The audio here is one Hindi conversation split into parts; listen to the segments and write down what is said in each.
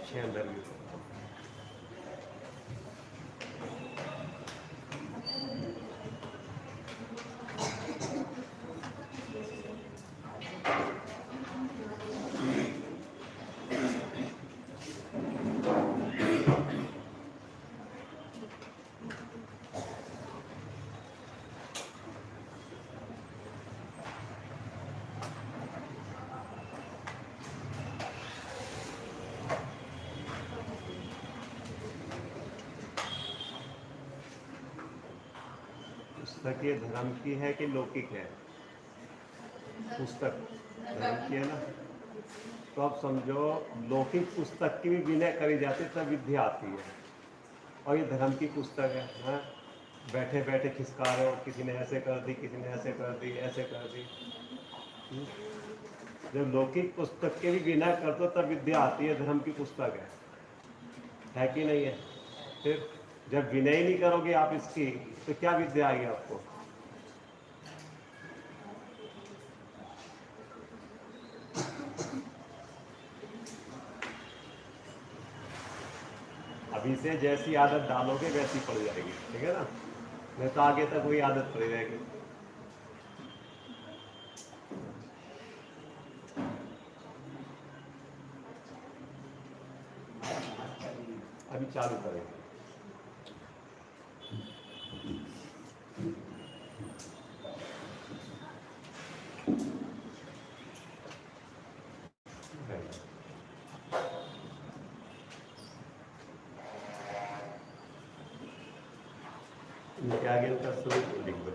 अच्छे अंदर भी। पुस्तक ये धर्म की है कि लौकिक है? पुस्तक धर्म की है ना, तो आप समझो लौकिक पुस्तक की भी विनय करी जाती तब विद्या आती है, और ये धर्म की पुस्तक है। हाँ, बैठे बैठे खिसका रहे हो, किसी ने ऐसे कर दी, किसी ने ऐसे कर दी, ऐसे कर दी। जब लौकिक पुस्तक के भी विनय कर दो तब विद्या आती है, धर्म की पुस्तक है कि नहीं है? फिर जब विनय ही नहीं करोगे आप इसकी, तो क्या विद्या आएगी आपको? अभी से जैसी आदत डालोगे वैसी पड़ जाएगी, ठीक है ना? नहीं तो आगे तक वही आदत पड़ी रहेगी। अभी चालू करेंगे। इनके आगे उनका स्वरूप लिख दो।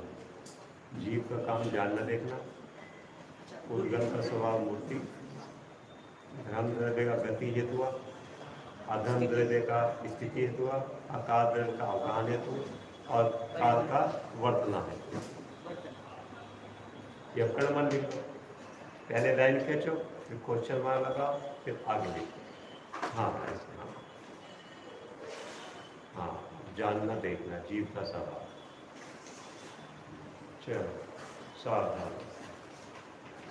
जीव का काम जानना देखना, उद्गम का स्वभाव मूर्ति, धर्म द्रव्य का गति हेतु, अधर्म द्रव्य का स्थिति हेतु, अकाल द्रव्य का अवगाहन हेतु, और काल का वर्तना है। ये कर्मन लिखो, पहले लाइन खींचो, फिर क्वेश्चन मार्क लगाओ, फिर आगे लिखो। हाँ ऐसे, हाँ जानना देखना, जीव का स्वभाव। चलो सावधान।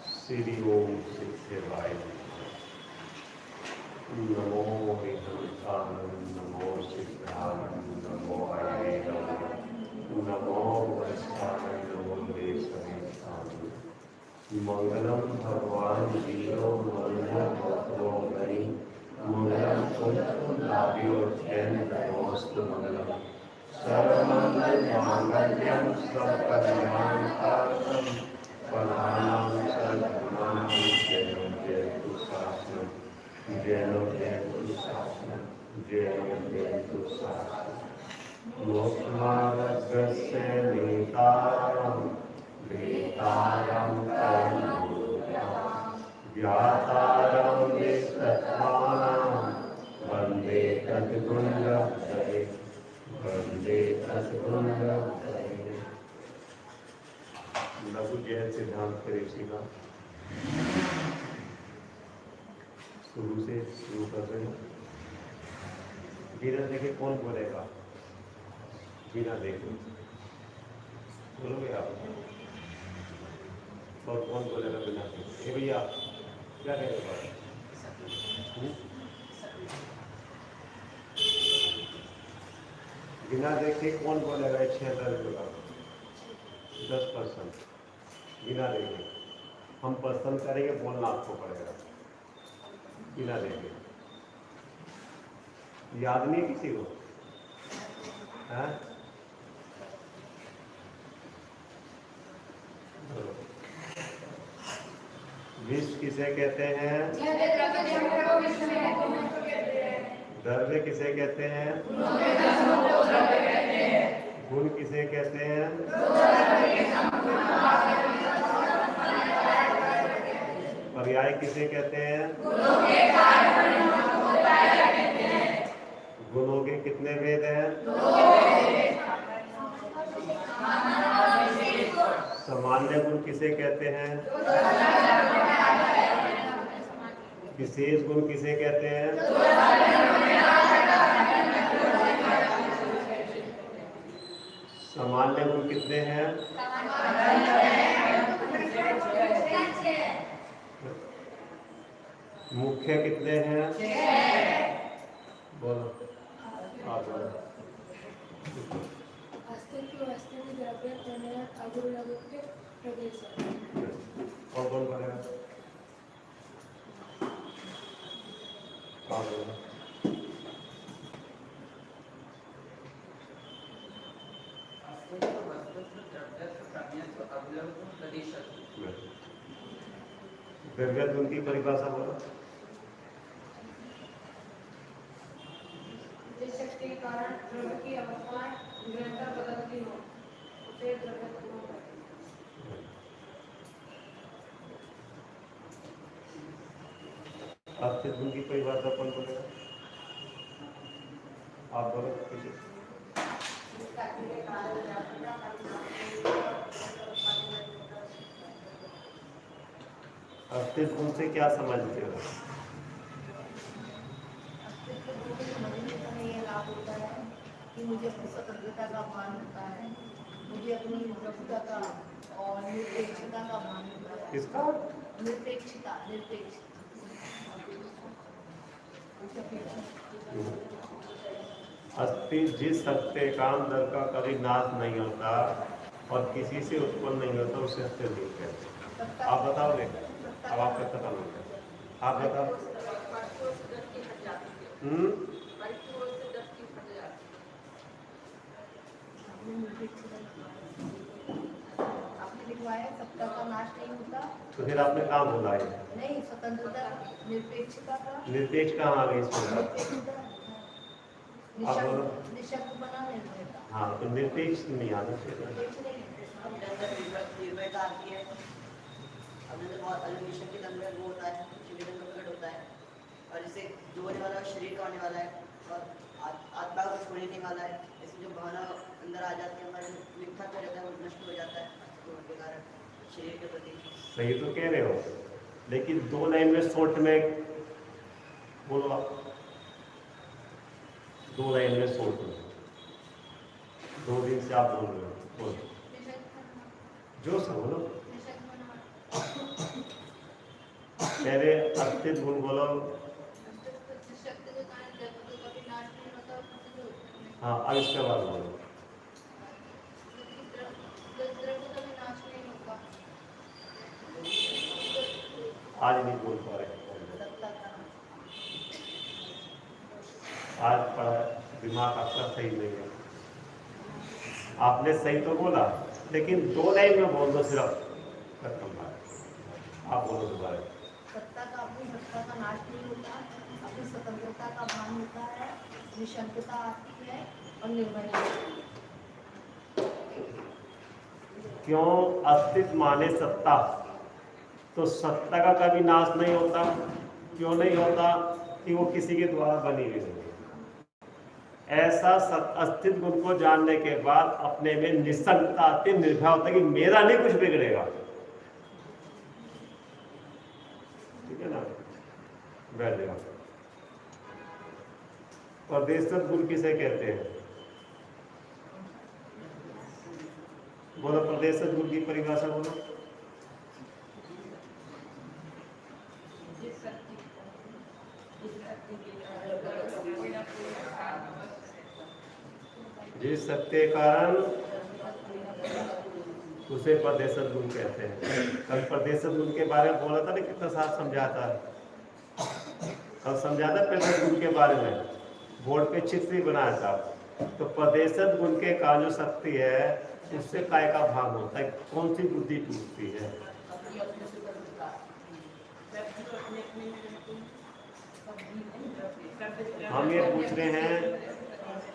श्री ओम सिद्धेवाय नमो विहंसानंद, नमो सिद्धानंद, नमो अयेनम, नमो वत्सानंद, नमो देशवेशानंद। मंगलम भगवान वीरो मंगलम भक्तो गणि, मंगलम पुण्यलाभ्यो नमोस्तु मंगलम। सर्वमंगल मांगल्यम सर्वकल्याणकारणम, प्रधानम सर्वधर्माणां जयं जयतु शासनम, जयं जयतु शासनम, जयं जयतु शासनम। मोक्षमार्गस्य नेतारं वेतारं कर्मयोगिनां, ज्ञातारं विस्तत्मानं वन्दे तद्गुणलब्धये, वन्दे तद्गुणलब्धये। लघु जैन सिद्धांत के ऋषि का शुरू से शुरू कर रहे हैं। बिना देखे कौन बोलेगा? बिना देखे बोलोगे आप? और कौन बोलेगा बिना देखे? हे भैया क्या कहेगा? बिना देखे कौन बोलेगा? 10% बिना देखे। हम पसंद करेंगे, बोलना आपको पड़ेगा बिना देखे। याद नहीं किसी को? है? विष किसे कहते हैं? द्रव्य किसे कहते हैं? गुण किसे कहते हैं? पर्याय किसे कहते हैं? गुणों के कितने भेद हैं? सामान्य गुण किसे कहते हैं? विशेष गुण किसे कहते हैं? सामान्य गुण कितने हैं? मुख्य कितने हैं? बोलो आप बोलो। अस्तित्व वस्तु द्रव्य प्रमेय अगुण के प्रदेश और कौन बोलेगा? आप बोलो। द्रव्य गुण की परिभाषा बोलो। जिस शक्ति के कारण द्रव्य की अवस्थाएं निरंतर बदलती हो उसे द्रव्य कहते हैं। अस्तित्व गुण की परिभाषा कौन बोलेगा? आप बोलो किसी। अस्तित्व गुण से क्या समझते हो? ये लाभ होता है कि मुझे अपनी स्वतंत्रता का भान होता है, मुझे अपनी प्रभुता का और निरपेक्षता का भान होता है। किसका? निरपेक्षता। अस्थि जिस सत्य का अंदर का कभी नाश नहीं होता और किसी से उत्पन्न नहीं होता उसे अस्तित्व नहीं कहते। आप बताओगे? अब आपका खत्म हो गया। आप बताओ। आपने लिखवाया सत्ता का नाश नहीं होता, तो फिर आपने कहाँ बोला है? नहीं, स्वतंत्रता निरपेक्षता का। निरपेक्ष कहाँ आ गई इसमें? निशब्द बना निर्भयता। हाँ, तो निरपेक्ष नहीं आना चाहिए। निर्भयता आती है, के अंदर वो होता है, शिवेदन का प्रकट होता है, और जैसे जो होने वाला शरीर का होने वाला है और आत्मा को छोड़ने नहीं वाला है। इसमें जो भावना अंदर आ जाती है, हमारे मिथ्या हो जाता है, वो नष्ट हो जाता है, तो उनके कारण शरीर के प्रति। सही तो कह रहे हो, लेकिन 2 लाइन में शॉर्ट में बोलो आप। 2 लाइन में शॉर्ट में 2 दिन से आप बोल रहे हो, बोलो जो सब बोलो। पहले अस्तित्व गुण बोलो। हाँ, अब इसके बाद बोलो। आज नहीं बोल पा रहे, आज पढ़ा दिमाग आपका सही नहीं है। आपने सही तो बोला, लेकिन 2 लाइन में बोल दो सिर्फ, खत्म बात। आप बोलो दोबारा। सत्ता का अपनी सत्ता का नाश नहीं होता, अपनी स्वतंत्रता का भान होता है, निशब्दता आती है और निर्भयता। क्यों? अस्तित्व माने सत्ता, तो सत्ता का कभी नाश नहीं होता। क्यों नहीं होता? कि वो किसी के द्वारा बनी हुई नहीं। ऐसा अस्तित्व गुण को जानने के बाद अपने में निसंगता आती, निर्भय होता है कि मेरा नहीं कुछ बिगड़ेगा। ठीक है ना? बैठ जाओ। परदेशत गुण किसे कहते हैं? बोलो, परदेशत गुण की परिभाषा बोलो। जिस सत्य कारण उसे परदेशत गुण कहते हैं। कल परदेशत गुण के बारे में बोला था ना, कितना साफ समझाता है। कल समझाता परदेशत गुण के बारे में, बोर्ड पे चित्र भी बनाया था। तो परदेशत गुण के का जो शक्ति है, उससे काय का भाग होता है, कौन सी बुद्धि टूटती है? हम ये पूछ रहे हैं,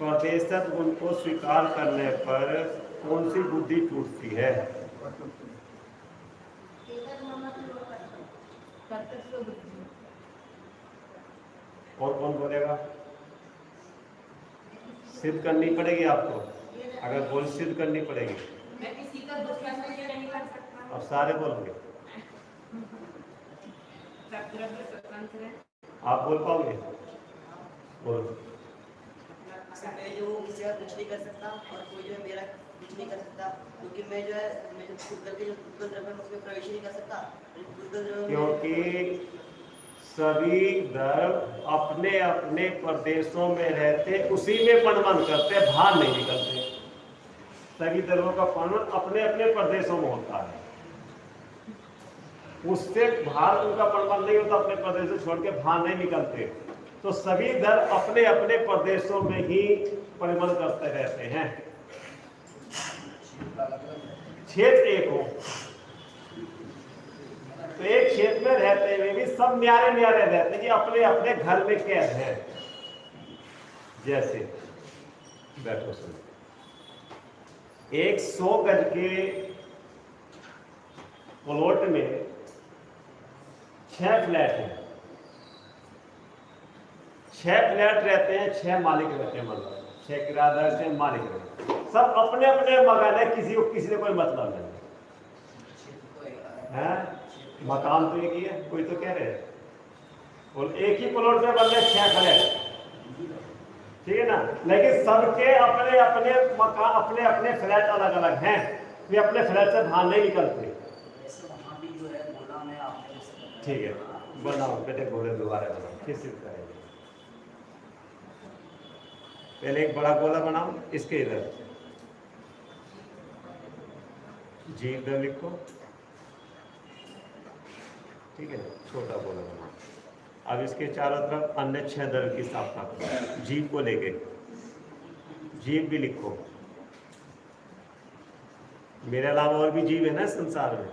परदेशत गुण को स्वीकार करने पर कौन सी बुद्धि टूटती है? और कौन बोलेगा? सिद्ध करनी पड़ेगी आपको, अगर बोल सिद्ध करनी पड़ेगी। मैं किसी का दुख नहीं कर सकता। अब सारे बोलोगे, आप बोल पाओगे? बोलो। मैं जो किसी का कुछ नहीं कर सकता और कोई जो है मेरा कुछ नहीं कर सकता, क्योंकि मैं जो है मैं खुद करके जो खुद द्रव्य में उसमें प्रवेश नहीं कर सकता। क्योंकि सभी धर्म अपने अपने प्रदेशों में रहते, उसी में पणमन करते, बाहर नहीं निकलते। सभी धर्मों का पणमन अपने अपने प्रदेशों में होता है, उससे बाहर उनका पणमन नहीं होता, अपने प्रदेश से छोड़ के बाहर नहीं निकलते। तो सभी धर्म अपने अपने प्रदेशों में ही पणमन करते रहते हैं। क्षेत्र एक हो तो एक क्षेत्र में रहते हुए भी सब न्यारे न्यारे रहते हैं कि अपने अपने घर में कैद है। जैसे बैठो सुनो, 100 गज के प्लॉट में 6 फ्लैट हैं, 6 फ्लैट रहते हैं, 6 मालिक रहते हैं, मतलब 6 किराएदार से मालिक रहते हैं, सब अपने अपने मकान है, किसी को किसी ने कोई मतलब नहीं है। मकान तो एक ही है, कोई तो कह रहे हैं, और एक ही प्लॉट में बन रहे 6 फ्लैट, ठीक है ना, लेकिन सबके अपने अपने मकान, अपने अपने फ्लैट अलग अलग हैं, वे अपने फ्लैट से बाहर नहीं निकलते। ठीक है, बनाओ बेटे, घोड़े दोबारा बनाओ, किस चीज का है? पहले एक बड़ा गोला बनाओ, इसके इधर जी इधर लिखो, ठीक है, छोटा गोला बनाओ। अब इसके चारों तरफ अन्य 6 दर की स्थापना करो, जीव को लेके, जीव भी लिखो। मेरे अलावा और भी जीव है ना संसार में,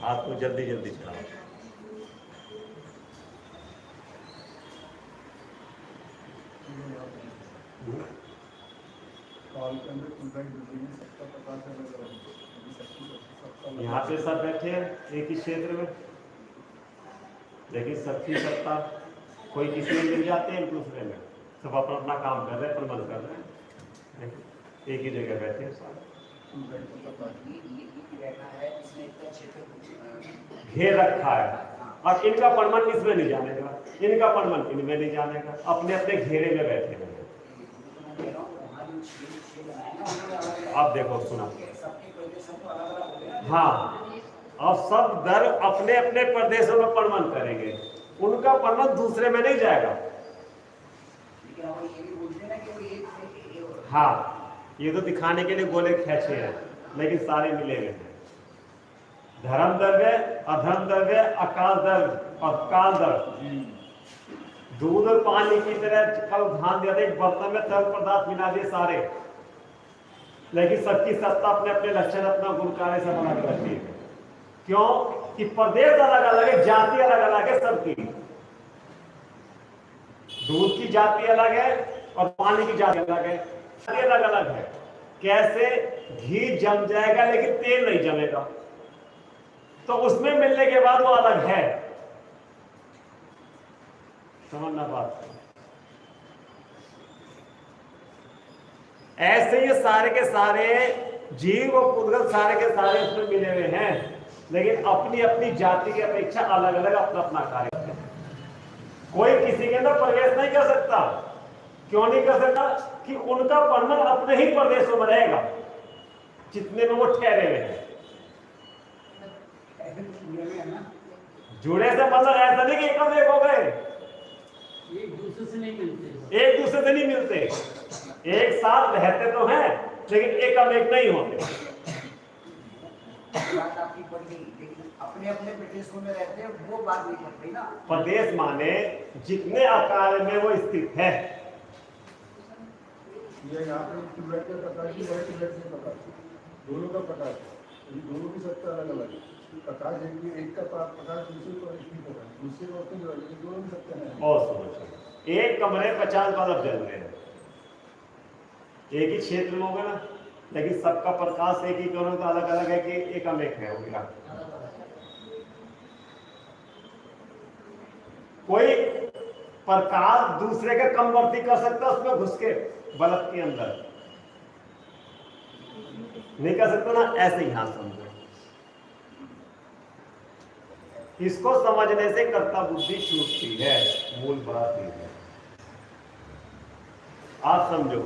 हाथ को जल्दी जल्दी चलाओ। यहाँ पे सब बैठे हैं एक ही क्षेत्र में, लेकिन सबकी सत्ता कोई किसी में मिल जाते हैं, दूसरे में सब अपना अपना काम कर रहे हैं, प्रबंध कर रहे हैं, एक ही जगह बैठे हैं सब। घेर रखा है, और इनका परमन इसमें नहीं जानेगा, इनका परमन इनमें नहीं जानेगा, अपने अपने घेरे में बैठे हैं। अब देखो सुना, हाँ, और सब धर्म अपने अपने प्रदेशों में परमन करेंगे, उनका परमन दूसरे में नहीं जाएगा। हाँ, ये तो दिखाने के लिए गोले खींचे हैं, लेकिन सारे मिले हुए हैं। धर्म द्रव्य, अधर्म द्रव्य, अकाल द्रव्य और काल द्रव्य, दूध और पानी की तरह कल ध्यान दिया था, एक बर्तन में तरल पदार्थ मिला दिए सारे, लेकिन सबकी सत्ता अपने अपने लक्षण, अपना गुण कार्य सब अलग अलग है। क्यों कि प्रदेश अलग अलग है, जाति अलग अलग है सबकी। दूध की जाति अलग है और पानी की जाति अलग है, अलग अलग है। कैसे घी जम जाएगा लेकिन तेल नहीं जमेगा, तो उसमें मिलने के बाद वो अलग है। समझना बात। ऐसे ये सारे के सारे जीव और पुद्गल सारे के सारे उसमें मिले हुए हैं, लेकिन अपनी अपनी जाति की अपेक्षा अलग अलग अपना अपना कार्य करते हैं। कोई किसी के अंदर प्रवेश नहीं कर सकता। क्यों नहीं कर सकता? कि उनका परमन अपने ही प्रदेशों में रहेगा जितने में वो ठहरे हुए हैं। जुड़े से मतलब ऐसा नहीं कि एकदम एक हो गए, एक दूसरे से नहीं मिलते, एक दूसरे से नहीं मिलते, एक साथ रहते तो हैं लेकिन एक अब एक नहीं होते। बात आपकी पड़ी, लेकिन अपने अपने प्रदेशों में रहते हैं, वो बात नहीं पड़ रही ना। प्रदेश माने जितने आकार में वो स्थित है। ये यहाँ पे ट्यूबलाइट का प्रकाश भी बड़े ट्यूबलाइट से प्रकाश, दोनों का प्रकाश, दोनों की सत्ता अलग अलग है। प्रकाश एक का प्रकाश दूसरे को एक ही प्रकाश, दूसरे को अपनी लेकिन दोनों की सत्ता है। बहुत समझ, एक कमरे 50 बल्ब जल रहे हैं, एक ही क्षेत्र में होगा ना, लेकिन सबका प्रकाश एक ही दोनों का अलग अलग है कि एक हम एक है हो गया। कोई प्रकाश दूसरे का कमवर्ती कर सकता है उसमें घुस के बल्ब के अंदर, नहीं कर सकता ना। ऐसे ही हाँ समझो, इसको समझने से कर्ता बुद्धि छूटती है, मूल बात ये है। आप समझो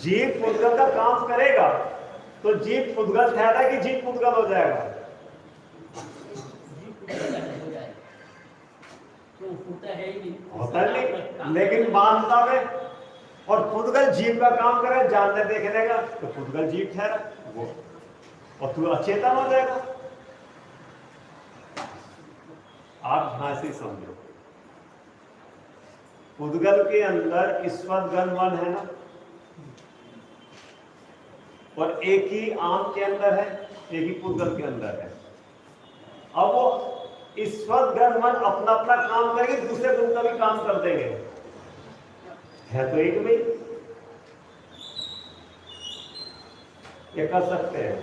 जीव पुद्गल का काम करेगा तो जीव पुद्गल ठहरा कि जीव पुद्गल हो जाएगा? हो जाए तो होता है ही नहीं, होता नहीं, लेकिन मानता में। और पुद्गल जीव का काम करे, जानने देखने का, तो पुद्गल जीव ठहरा वो, और तू अचेतन हो जाएगा। आप ध्यान से समझो, पुद्गल के अंदर ईश्वर गण मन है ना, और एक ही आम के अंदर है, एक ही पुद्गल के अंदर है। अब वो ईश्वर गण मन अपना अपना काम करेंगे, दूसरे गुण का भी काम कर देंगे, है तो एक में ये कर सकते हैं,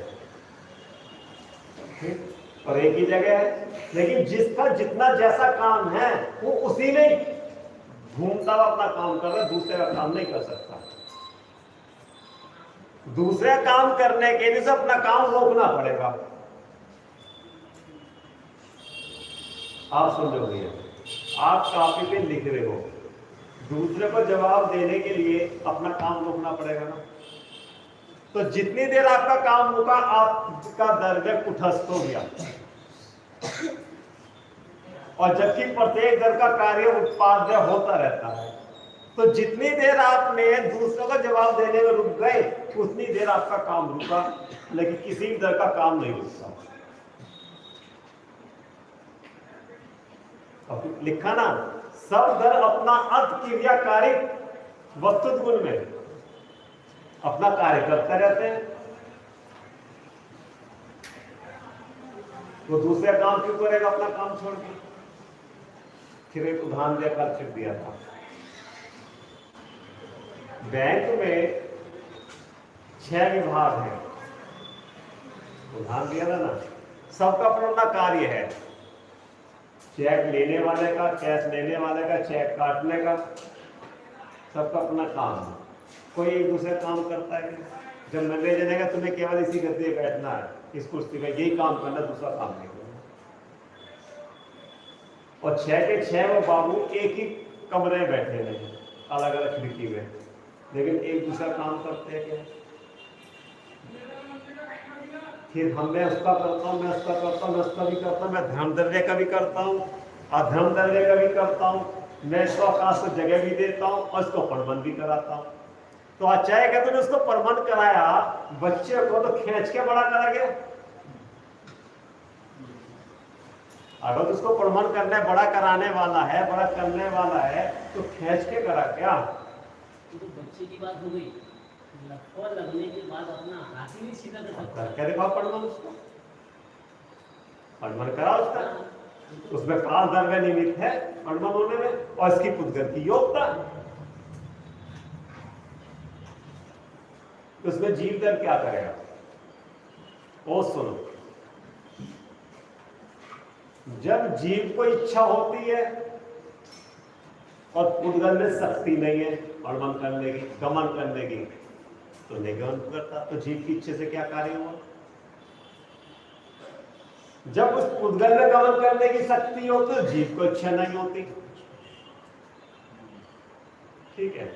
और एक ही जगह है, लेकिन जिसका जितना जैसा काम है वो उसी में घूमता हुआ अपना काम कर रहा है, दूसरे का काम नहीं कर सकता। दूसरे काम करने के लिए से अपना काम रोकना पड़ेगा। आप समझोगे, आप काफी पे लिख रहे हो, दूसरे को जवाब देने के लिए अपना काम रोकना पड़ेगा ना। तो जितनी देर आपका काम रुका, आपका दर्जा कुठस्थ हो गया, और जबकि प्रत्येक दर का कार्य उत्पाद्य होता रहता है। तो जितनी देर आपने दूसरों का जवाब देने में रुक गए, उतनी देर आपका काम रुका, लेकिन किसी भी दर का काम नहीं रुकता। लिखा ना, सब दर अपना अर्थ क्रियाकारी वस्तुत गुण में अपना कार्य करते रहते हैं। वो दूसरा काम क्यों करेगा अपना काम छोड़ के? फिर एक उदाहरण देकर फिर दिया था, बैंक में 6 विभाग हैं, उदाहरण दिया था ना, सबका अपना अपना कार्य है। चेक लेने वाले का, कैश लेने वाले का, चेक काटने का, सबका अपना काम है। कोई एक दूसरे काम करता है? जब मिलने जाएगा तुम्हें केवल इसी गद्दे पे बैठना है, इस कुर्सी पे यही काम करना, दूसरा काम नहीं करना। और 6 के 6 वो बाबू एक ही कमरे में बैठे रहे, अलग अलग खिड़की में, लेकिन एक दूसरा काम करते हैं क्या? फिर मैं उसका करता हूँ, मैं उसका करता हूँ, मैं उसका भी करता हूँ, मैं धर्म दर्जे का भी करता हूँ, अधर्म दर्जे का भी करता हूँ, मैं इसको आकाश को जगह भी देता हूँ और इसको परमन भी कराता हूँ। तो अच्छा है कि तुमने उसको परमन कराया, बच्चे को तो खींच के बड़ा करा गया। अगर तो उसको परमन करने, बड़ा कराने वाला है, बड़ा करने वाला है, तो खींच के करा क्या? तो बच्चे की बात हो गई, और लगने के बाद अपना हाथ ही नहीं सीधा कर सकता। क्या देखा परमन, उसको परमन करा उसका, उसमें काल द्रव्य निमित्त है परमन होने में, और इसकी पुद्गल की योग्यता, उसमें जीव दर क्या करेगा? ओ सुनो, जब जीव को इच्छा होती है और पुद्गल में शक्ति नहीं है परमन करने की, गमन करने की, तो नहीं गमन करता, तो जीव की इच्छा से क्या कार्य हुआ? जब उस पुद्गल में गमन करने की शक्ति हो तो जीव को इच्छा नहीं होती, ठीक है।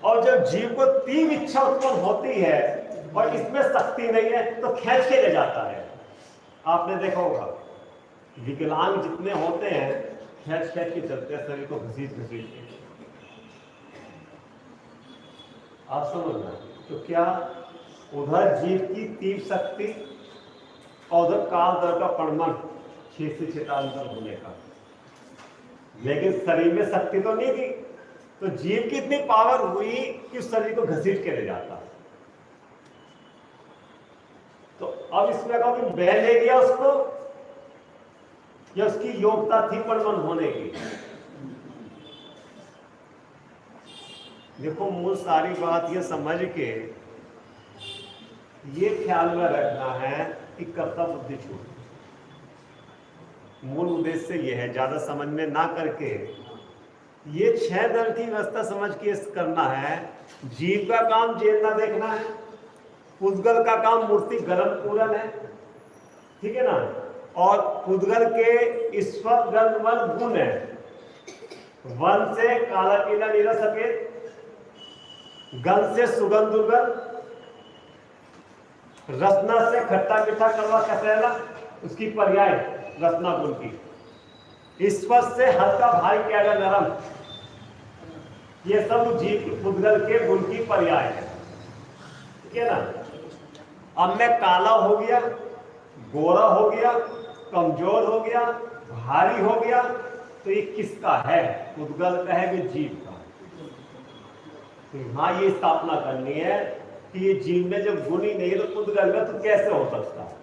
और जब जीव को तीव्र इच्छा उत्पन्न होती है और इसमें शक्ति नहीं है, तो खींच के ले जाता है। आपने देखा होगा, विकलांग जितने होते हैं खींच खींच के चलते हैं, शरीर को घसीट घसीट के। आप समझना, तो क्या उधर जीव की तीव्र शक्ति और उधर काल दर का परमन 6 से 46 होने का, लेकिन शरीर में शक्ति तो नहीं थी, तो जीव की इतनी पावर हुई कि उस शरीर को घसीट के ले जाता। तो अब इसमें कहा कि बह ले गया उसको, या उसकी योग्यता थी परमन होने की? देखो, मूल सारी बात ये समझ के ये ख्याल में रखना है कि कर्ता बुद्धि छूट। मूल उद्देश्य ये है, ज्यादा समझ में ना करके ये 6 दल की व्यवस्था समझ के करना है। जीव का काम जेलना देखना है, पुद्गल का काम मूर्ति गलन पूरन है, ठीक है ना, और पुद्गल के ईश्वर गण गुण है, वन से काला पीला नीला सफेद, गंध से सुगंध दुर्गंध, रसना से खट्टा मीठा कड़वा कसैला, उसकी पर्याय रसना गुण की। स्पर्श से हल्का भारी कैडा नरम, ये सब जीव पुद्गल के गुण की पर्याय है, ठीक है ना। अब मैं काला हो गया, गोरा हो गया, कमजोर हो गया, भारी हो गया, तो ये किसका है? पुद्गल का है कि जीव का? तो हाँ, ये स्थापना करनी है कि ये जीव में जब गुण ही नहीं है तो पुद्गल में तो कैसे हो सकता है?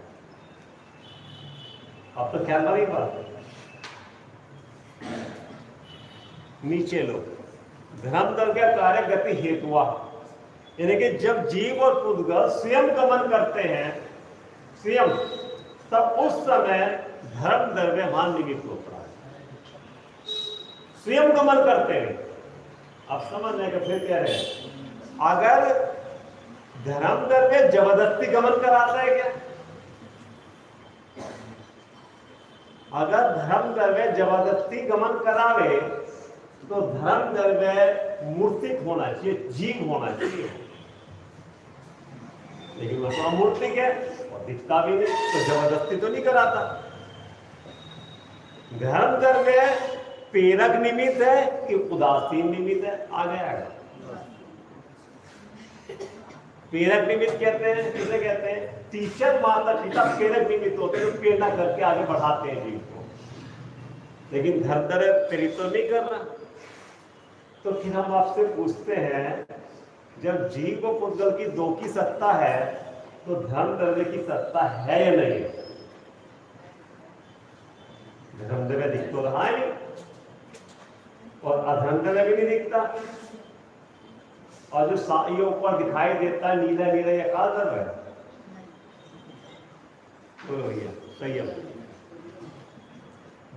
अब तो ख्याल नहीं बात। नीचे लो, धर्म द्रव्य कार्य गति हेतुआ, यानी कि जब जीव और पुद्गल स्वयं गमन करते हैं स्वयं, तब उस समय धर्म द्रव्यमान निमित्त होता है। स्वयं गमन करते हैं। आप समझ रहे हैं? फिर कह रहे हैं अगर धर्म द्रव्य जबरदस्ती गमन कराता है क्या? अगर धर्म द्रव्य जबरदस्ती गमन करावे तो धर्म द्रव्य मूर्तिक होना चाहिए, जीव होना चाहिए, लेकिन वह तो अमूर्तिक है और दिखता भी नहीं, तो जबरदस्ती तो नहीं कराता। धर्म द्रव्य प्रेरक निमित्त है कि उदासीन निमित्त है? आगे आएगा। प्रेरक निमित्त कहते हैं, किसे कहते हैं? टीचर माता पिता प्रेरक निमित्त होते हैं, तो प्रेरणा करके आगे बढ़ाते हैं जीव को, लेकिन धर्म द्रव्य प्रेरित तो नहीं कर रहा। तो फिर हम आपसे पूछते हैं, जब जीव और पुद्गल की दो की सत्ता है तो धर्म द्रव्य की सत्ता है या नहीं? धर्म द्रव्य दिख तो रहा है और अधर्म द्रव्य भी नहीं दिखता, और जो ये ऊपर दिखाई देता है नीला नीला, ये काल द्रव्य है। तो भैया सही है,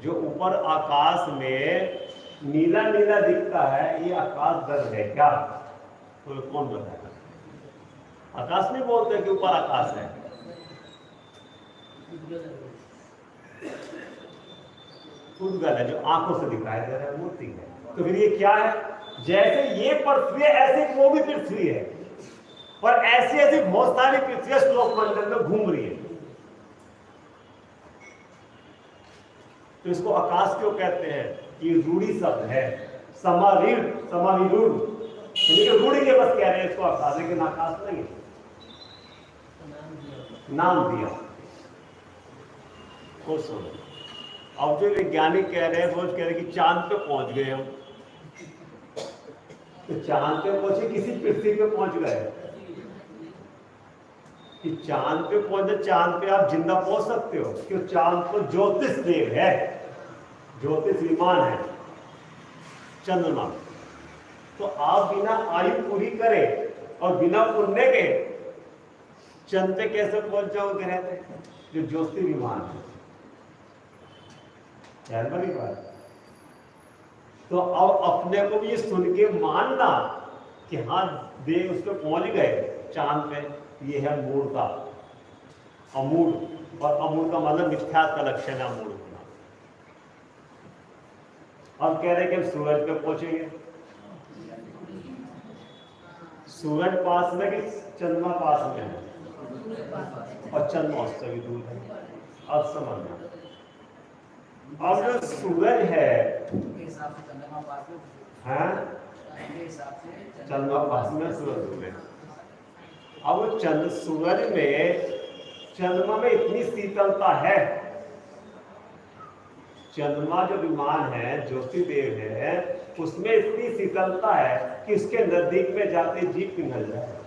जो ऊपर आकाश में नीला नीला दिखता है ये आकाश द्रव्य है क्या? तो कौन बताएगा? आकाश नहीं बोलते कि ऊपर आकाश है। पुद्गल है जो आंखों से दिखाई दे रहा है, मूर्ति है। तो फिर ये क्या है? जैसे ये पृथ्वी है ऐसे वो भी पृथ्वी है, और ऐसी ऐसी बहुत सारी पृथ्वी श्लोक मंडल में घूम रही है। तो इसको आकाश क्यों कहते हैं? ये रूढ़ी शब्द है, समारीढ़, समारीढ़, यानी कि रूढ़ी के बस कह रहे हैं इसको आकाश, लेकिन आकाश नहीं है, नाम दिया। को सुनो, अब जो वैज्ञानिक कह रहे हैं, रोज कह रहे हैं कि चांद पे पहुंच गए हम, तो चांद पे पहुंचे किसी पृथ्वी पे पहुंच गए कि चांद पे पहुंचे? चांद पे आप जिंदा पहुंच सकते हो? क्यों? चांद तो ज्योतिष देव है, ज्योतिष विमान है चंद्रमा। तो आप बिना आयु पूरी करे और बिना पुण्य के चंद पे कैसे पहुंच जाओगे? रहते जो ज्योतिष विमान है, ध्यान वाली बात। तो अब अपने को भी ये सुन के मानना कि हाँ देव उस पर पहुंच गए चांद पे, ये है मूढ़ता, अमूढ़, और अमूढ़ का मतलब मिथ्यात्व का लक्षण है अमूढ़ होना। अब कह रहे कि हम सूरज पे पहुंचेंगे, सूरज पास में कि चंद्रमा पास में है? और चंद्रमा उससे भी दूर है। अब समझना, अब जो सूरज है चंद्रमा पास में, चंद्रमा पास में सूरज दूर है। अब चंद्र सूरज में, चंद्रमा में इतनी शीतलता है, चंद्रमा जो विमान है, ज्योति देव है, उसमें इतनी शीतलता है कि उसके नजदीक में जाते जीव पिघल जाए,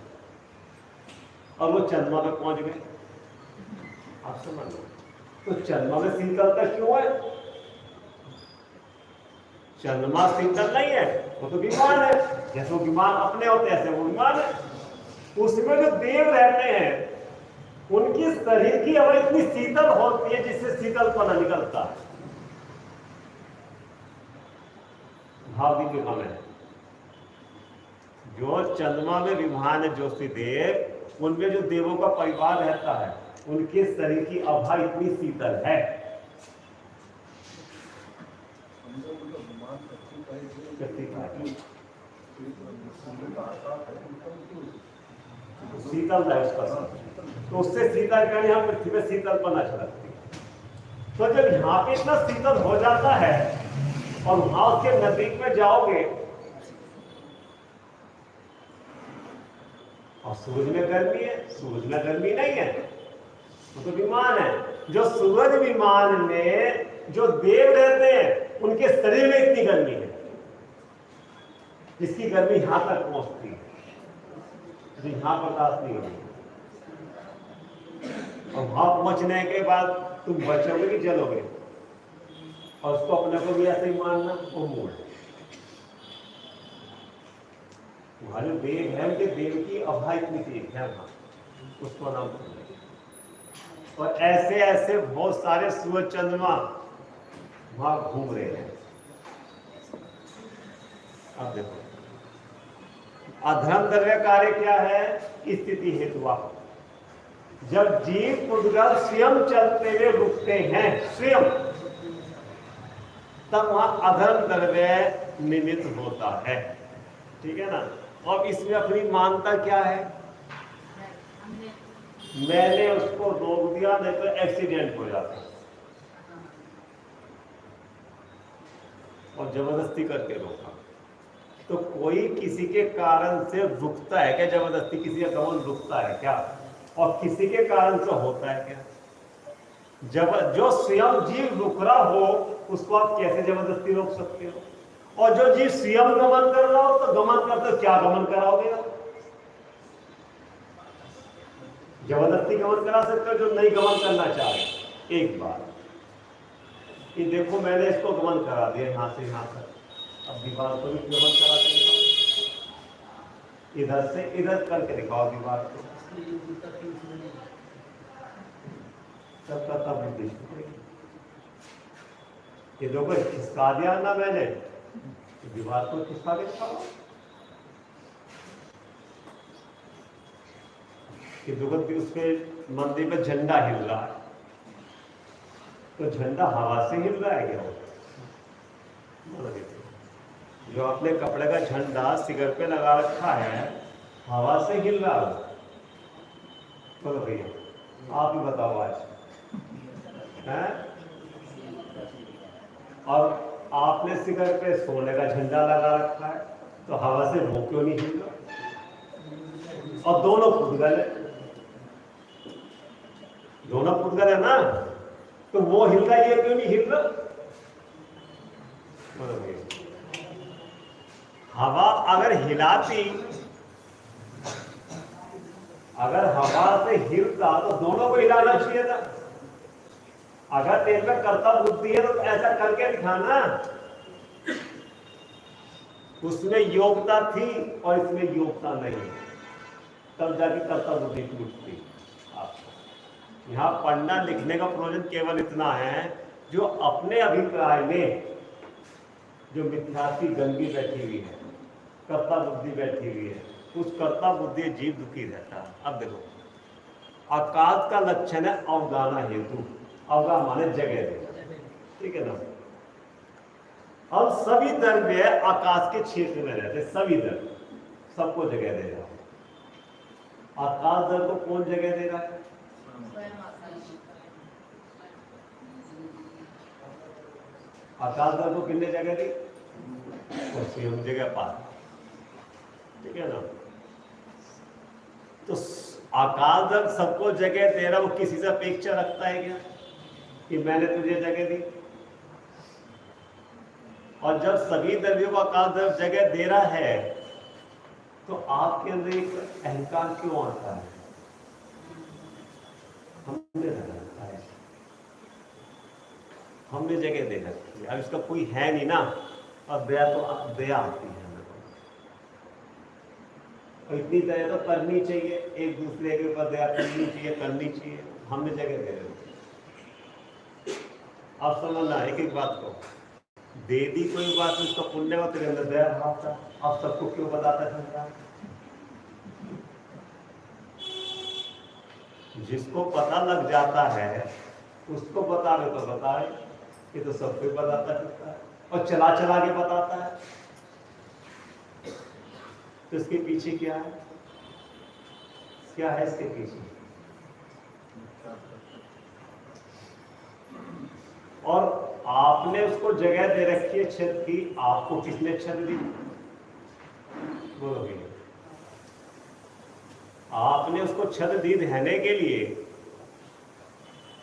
और वो चंद्रमा पे पहुंच गए। आप समझ लो, तो चंद्रमा में शीतलता क्यों है? चंद्रमा शीतल नहीं है, वो तो विमान है, जैसे वो विमान अपने होते हैं ऐसे वो विमान है। उसमें जो देव रहते हैं उनकी शरीर की हवा इतनी शीतल होती है जिससे शीतलपना निकलता है। भाव भी विमान है। जो चंद्रमा में विमान है ज्योति देव, उनमें जो देवों का परिवार रहता है उनके शरीर की आभा इतनी शीतल है। सूर्य का आकार है उनका क्यों शीतल है उसका सब, तो उससे शीतल करें यहाँ पृथ्वी में शीतलपन अच्छा लगती है। तो जब यहाँ पे इतना शीतल हो जाता है और वहां उसके नजदीक में जाओगे और सूरज में गर्मी है, सूरज में गर्मी नहीं है, वो तो विमान है। जो सूरज विमान में जो देव रहते हैं उनके शरीर में इतनी गर्मी है जिसकी गर्मी यहां तक पहुंचती है, जो यहां बर्दाश्त नहीं होगी। और वहां पहुंचने के बाद तुम बचोगे कि जलोगे, और उसको अपने को भी ऐसे ही मानना वो मूड है। हमारे देव है, उनके देव की अभा इतनी तेज है वहां, उसको नाम है। और ऐसे ऐसे बहुत सारे सूरज चंद्रमा वहां घूम रहे हैं। अब देखो अधर्म द्रव्य कार्य क्या है, स्थिति हेतु। जब जीव पुद्गल स्वयं चलते हुए रुकते हैं स्वयं, तब वहां अधर्म द्रव्य निमित्त होता है, ठीक है ना। और इसमें अपनी मानता क्या है, मैंने उसको रोक दिया नहीं तो एक्सीडेंट हो जाता, और जबरदस्ती करके रोका। तो कोई किसी के कारण से रुकता है क्या, जबरदस्ती किसी का गमन रुकता है क्या, और किसी के कारण से होता है क्या। जब जो स्वयं जीव रुक रहा हो उसको आप कैसे जबरदस्ती रोक सकते हो, और जो जीव स्वयं गमन कर रहा हो तो गमन करते हो, क्या गमन कराओगे आप? जबरदस्ती गमन करा सकते हो जो नहीं गमन करना चाह रहे। एक बार कि देखो मैंने इसको गमन करा दिया यहां से यहां तक, अब दीवार को भी गमन करा के दिखाओ, इधर से इधर करके दिखाओ दीवार को, सबका तब बुद्धि। ये देखो खिसका दिया ना मैंने, दीवार को खिसका के दिखाओ। कि दुगत उसके मंदिर में झंडा हिल रहा है, तो झंडा हवा से हिल रहा है क्या? जो अपने कपड़े का झंडा सिगर पे लगा रखा है हवा से हिल रहा है। बोलो भैया आप ही बताओ आज है? और आपने सिगर पे सोने का झंडा लगा रखा है तो हवा से वो क्यों नहीं हिल रहा? और दोनों पुद्गल है, दोनों पुद्गल है ना, तो वो हिल रहा है ये क्यों नहीं हिल रहा? हवा अगर हिलाती, अगर हवा से हिलता तो दोनों को हिलाना चाहिए था। अगर तेल में कर्ता बुद्धि है तो ऐसा करके दिखाना, उसमें योग्यता थी और इसमें योग्यता नहीं, तब जाके कर्ता बुद्धि टूटती। आपको यहाँ पढ़ना लिखने का प्रयोजन केवल इतना है, जो अपने अभिप्राय में जो मिथ्यात्वी गंदगी बैठी हुई है, कर्ता बुद्धि बैठी हुई है, उस कर्ता बुद्धि जीव दुखी रहता है। अब देखो आकाश का लक्षण है अवगाना हेतु, अवगा माने जगह देना, ठीक है ना। अब सभी द्रव्य आकाश के क्षेत्र में रहते, सभी द्रव्य सबको जगह दे रहा है। आकाश द्रव्य को कौन जगह दे रहा है? आकाश द्रव्य को कितने जगह दी? स्वयं जगह पा, ठीक है ना। तो आकाश द्रव्य सबको जगह दे रहा, वो किसी से अपेक्षा रखता है क्या कि मैंने तुझे जगह दी? और जब सभी द्रव्यों को आकाश द्रव्य जगह दे रहा है तो आपके अंदर एक अहंकार क्यों आता है? हमने रखा है, हमने जगह दे रखी है। अब इसका कोई है नहीं ना, अब दया तो दया आती है हमें, और इतनी दया तो करनी चाहिए, एक दूसरे के ऊपर दया करनी चाहिए, करनी चाहिए। हमने जगह दे रही। आप समझना एक एक बात को, दे दी कोई बात उसका पुण्य में तेरे अंदर दया भाव था, आप सबको क्यों बताता चलता है? जिसको पता लग जाता है उसको बता दे तो बताए, ये तो सबको बताता चलता है, और चला चला के बताता है। तो इसके पीछे क्या है? क्या है इसके पीछे? और आपने उसको जगह दे रखी है छत की, आपको किसने छत दी? बोलोगे? आपने उसको छत दी रहने के लिए,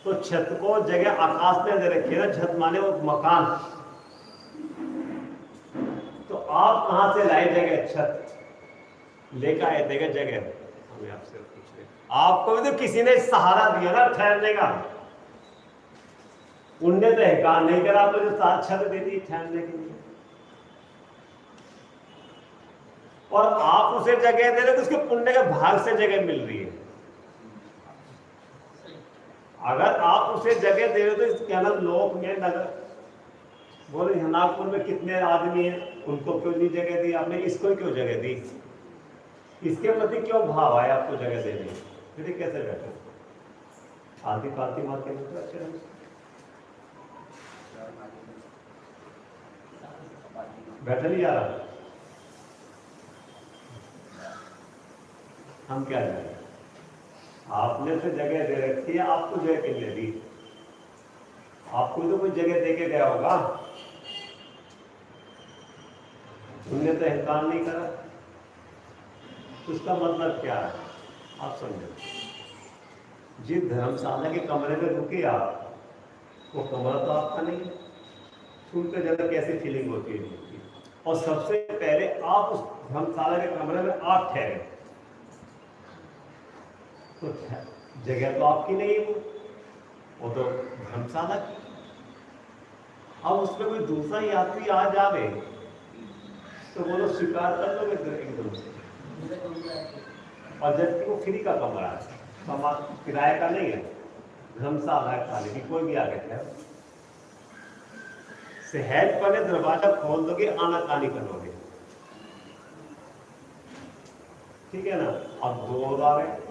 तो छत को जगह आकाश में दे रखी है ना, छत माने वो मकान। तो आप कहां से लाए जगह? छत लेकर आए देगा जगह। हमें आपसे पूछ रहे, आपको भी तो किसी ने सहारा दिया ना ठहरने का, उनने तो एहकार नहीं करा, आपको जो साथ छत दे दी ठहरने के लिए, और आप उसे जगह दे रहे तो उसके पुण्य के भाग से जगह मिल रही है। अगर आप उसे जगह दे रहे हो तो इस क्या नाम लोक में नगर बोले नागपुर में कितने आदमी हैं, उनको क्यों नहीं जगह दी आपने? इसको क्यों जगह दी? इसके प्रति क्यों भाव आया आपको जगह देने? फिर कैसे बैठे आधी पालती मार के बैठा नहीं जा रहा। हम क्या जाए? आपने तो जगह दे रखी है, आपको जगह किसने दी? आपको तो कोई जगह दे के गया होगा, तुमने तो एहसान नहीं करा। उसका मतलब क्या है आप समझो। जिस धर्मशाला के कमरे में रुके आप, वो कमरा तो आपका नहीं है, सुनकर जरा कैसी फीलिंग होती है। और सबसे पहले आप उस धर्मशाला के कमरे में आप ठहरे, तो जगह तो आपकी नहीं है, वो तो धर्मशाला की। अब उसमें कोई दूसरा यात्री आ जावे तो वो लोग स्वीकार कर लोगे एकदम से, और जबकि वो फ्री का कमरा है, किराए का नहीं है, धर्मशाला है खाली की, कोई भी आगे है। सहज पहले दरवाजा खोल दोगे, आनाकानी करोगे, ठीक है ना। अब दो और आ गए।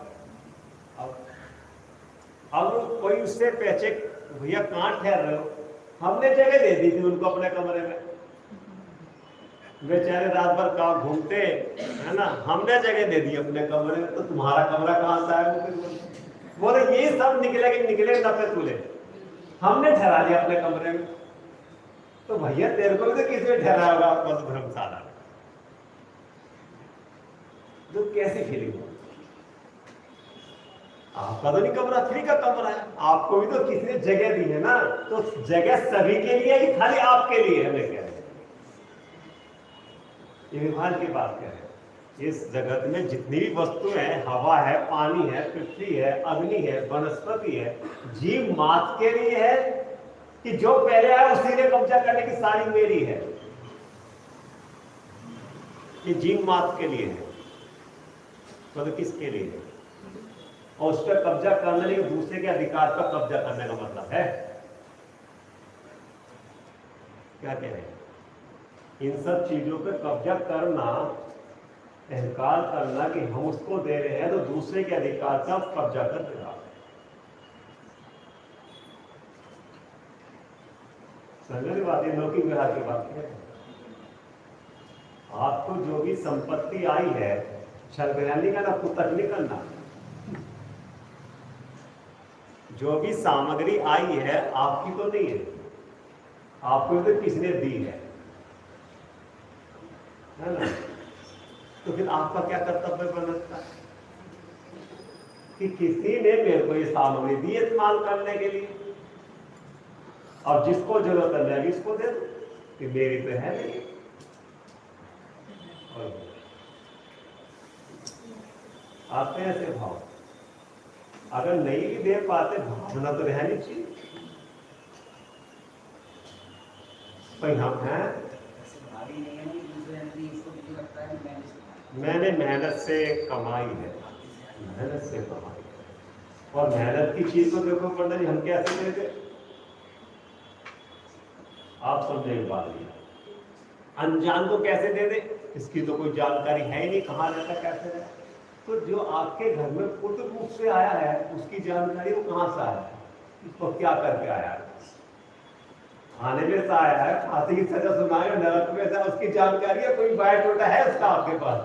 अब कोई उससे पहचे भैया कहां ठहर रहे हो? हमने जगह दे दी थी उनको अपने कमरे में, बेचारे रात भर कहाँ घूमते है ना, हमने जगह दे दी अपने कमरे में, तो तुम्हारा कमरा कहां से आया? बोले ये सब निकले कि निकले न पे तुले, हमने ठहरा दिया अपने कमरे में। तो भैया तेरे को भी तो किसने ठहराया होगा धर्मशाला में? तो कैसी फीलिंग हो? आपका तो नहीं कमरा, फ्री का कमरा है, आपको भी तो किसी ने जगह दी है ना। तो जगह सभी के लिए ही, खाली आपके लिए है? मैं कह रहा हूं ये विभाग की बात कह रहे हैं। इस जगत में जितनी भी वस्तु है, हवा है, पानी है, पृथ्वी है, अग्नि है, वनस्पति है, जीव मात्र के लिए है कि जो पहले आया उसी ने कब्जा करने की सारी मेरी है? ये जीव मात्र के लिए है, तो किसके लिए है? और उस पर कब्जा करने लिए दूसरे के अधिकार पर कब्जा करने का मतलब है क्या कह रहे हैं? इन सब चीजों पर कब्जा करना, अहंकार करना कि हम उसको दे रहे हैं तो दूसरे के अधिकार का कब्जा कर देगा। समझने बात है, लौकिक व्यवहार की बात है। आपको जो भी संपत्ति आई है, छलबयानी का ना, कुतक नहीं करना। जो भी सामग्री आई है आपकी तो नहीं है, आपको तो किसने दी है ना? तो फिर आपका क्या कर्तव्य बनता है कि किसी ने मेरे को ये सामग्री दी इस्तेमाल करने के लिए, और जिसको जरूरत है मैं भी इसको दे दूं कि मेरी तो है नहीं। आते हैं ऐसे भाव, अगर नहीं भी दे पाते, भावना तो रहनी चाहिए। भाई हम हैं, मैंने मेहनत से कमाई है, मेहनत से कमाई है, और मेहनत की चीज को देखो पंडित जी, हम कैसे देते? आप समझे बात नहीं। अनजान को कैसे दे दे? इसकी तो कोई जानकारी है ही नहीं, कहाँ रहता, कैसे रहता। तो जो आपके घर में पूर्ण रूप से आया है, उसकी जानकारी वो कहाँ से आया है, उसको क्या करके आया है? थाने में से आया है, फांसी की सजा सुनाए नरक में से, उसकी जानकारी है? कोई बायोडाटा है उसका आपके पास?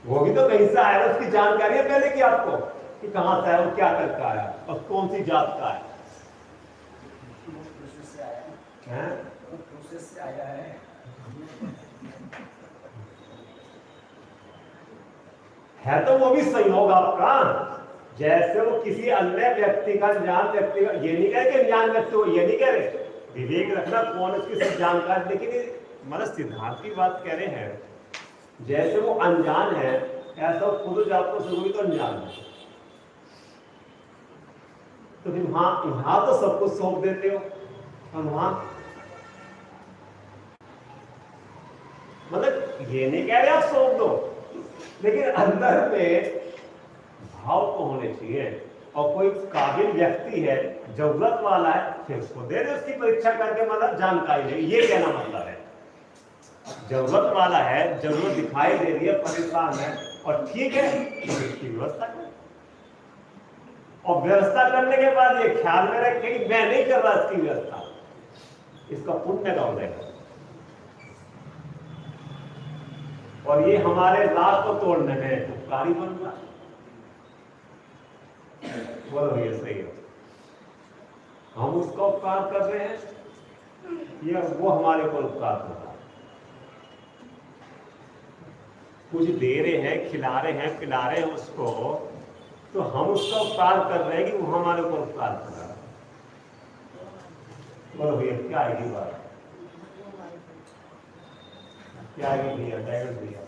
वो भी तो कहीं से आया है, उसकी जानकारी है पहले की आपको कि कहां से आया, वो क्या करके आया और कौन सी जात का है? वो प्रोसेस से आया है, हैं? वो प्रोसेस से आया है। है तो वो भी संयोग आपका, जैसे वो किसी अन्य व्यक्ति का ज्ञान व्यक्ति का, ये नहीं कह के ज्ञान व्यक्ति हो, ये नहीं कह रहे, विवेक रखना कौन उसकी सब जानकारी, लेकिन मतलब सिद्धांत की बात कह रहे हैं। जैसे वो अनजान है ऐसा खुद आपको शुरू भी तो अनजान है, तो फिर यहाँ तो सब कुछ सौंप देते हो और वहां मतलब ये नहीं कह रहे आप सौंप दो, लेकिन अंदर में भाव तो होने चाहिए। और कोई काबिल व्यक्ति है, जरूरत वाला है, फिर उसको दे दे, उसकी परीक्षा करके मतलब जानकारी ले, ये कहना मतलब है। जरूरत वाला है, जरूरत दिखाई दे रही है, परेशान है और ठीक है तो इसकी व्यवस्था करें। और व्यवस्था करने के बाद ये ख्याल में रखें कि मैं नहीं कर रहा इसकी व्यवस्था, इसका पुण्य का उदय है। और ये हमारे लाभ को तोड़ने में उपकारी बन रहा है। बोलो ये सही है, हम उसका उपकार कर रहे हैं या वो हमारे ऊपर उपकार कर रहा है? कुछ दे रहे हैं, खिला रहे हैं, पिला रहे हैं उसको, तो हम उसका उपकार कर रहे हैं कि वो हमारे ऊपर उपकार कर रहा है? बोलो भैया क्या आएगी बात, क्या आएगी भैया, डायरेक्ट भैया?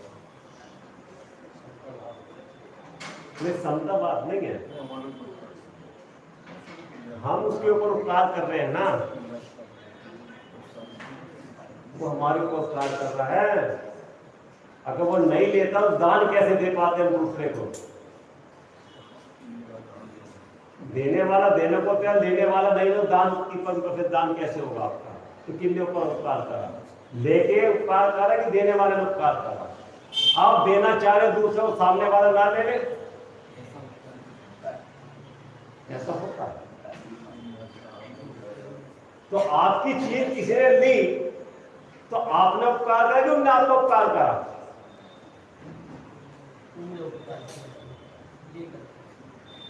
समझा बात नहीं है, हम उसके ऊपर उपकार कर रहे हैं ना, वो हमारे ऊपर उपकार कर रहा है। अगर वो नहीं लेता तो दान कैसे दे पाते हैं दूसरे को? देने वाला देने को क्या, लेने वाला नहीं, तो दान की पर फिर दान कैसे होगा आपका? तो किसने ऊपर उपकार करा? लेके उपकार करा कि देने वाले ने उपकार करा? आप देना चाह रहे दूसरे को, सामने वाला ना ले ले, ऐसा होता है। तो आपकी चीज किसी ने ली तो आपने उपकार करा कि उन्होंने आपका उपकार करा?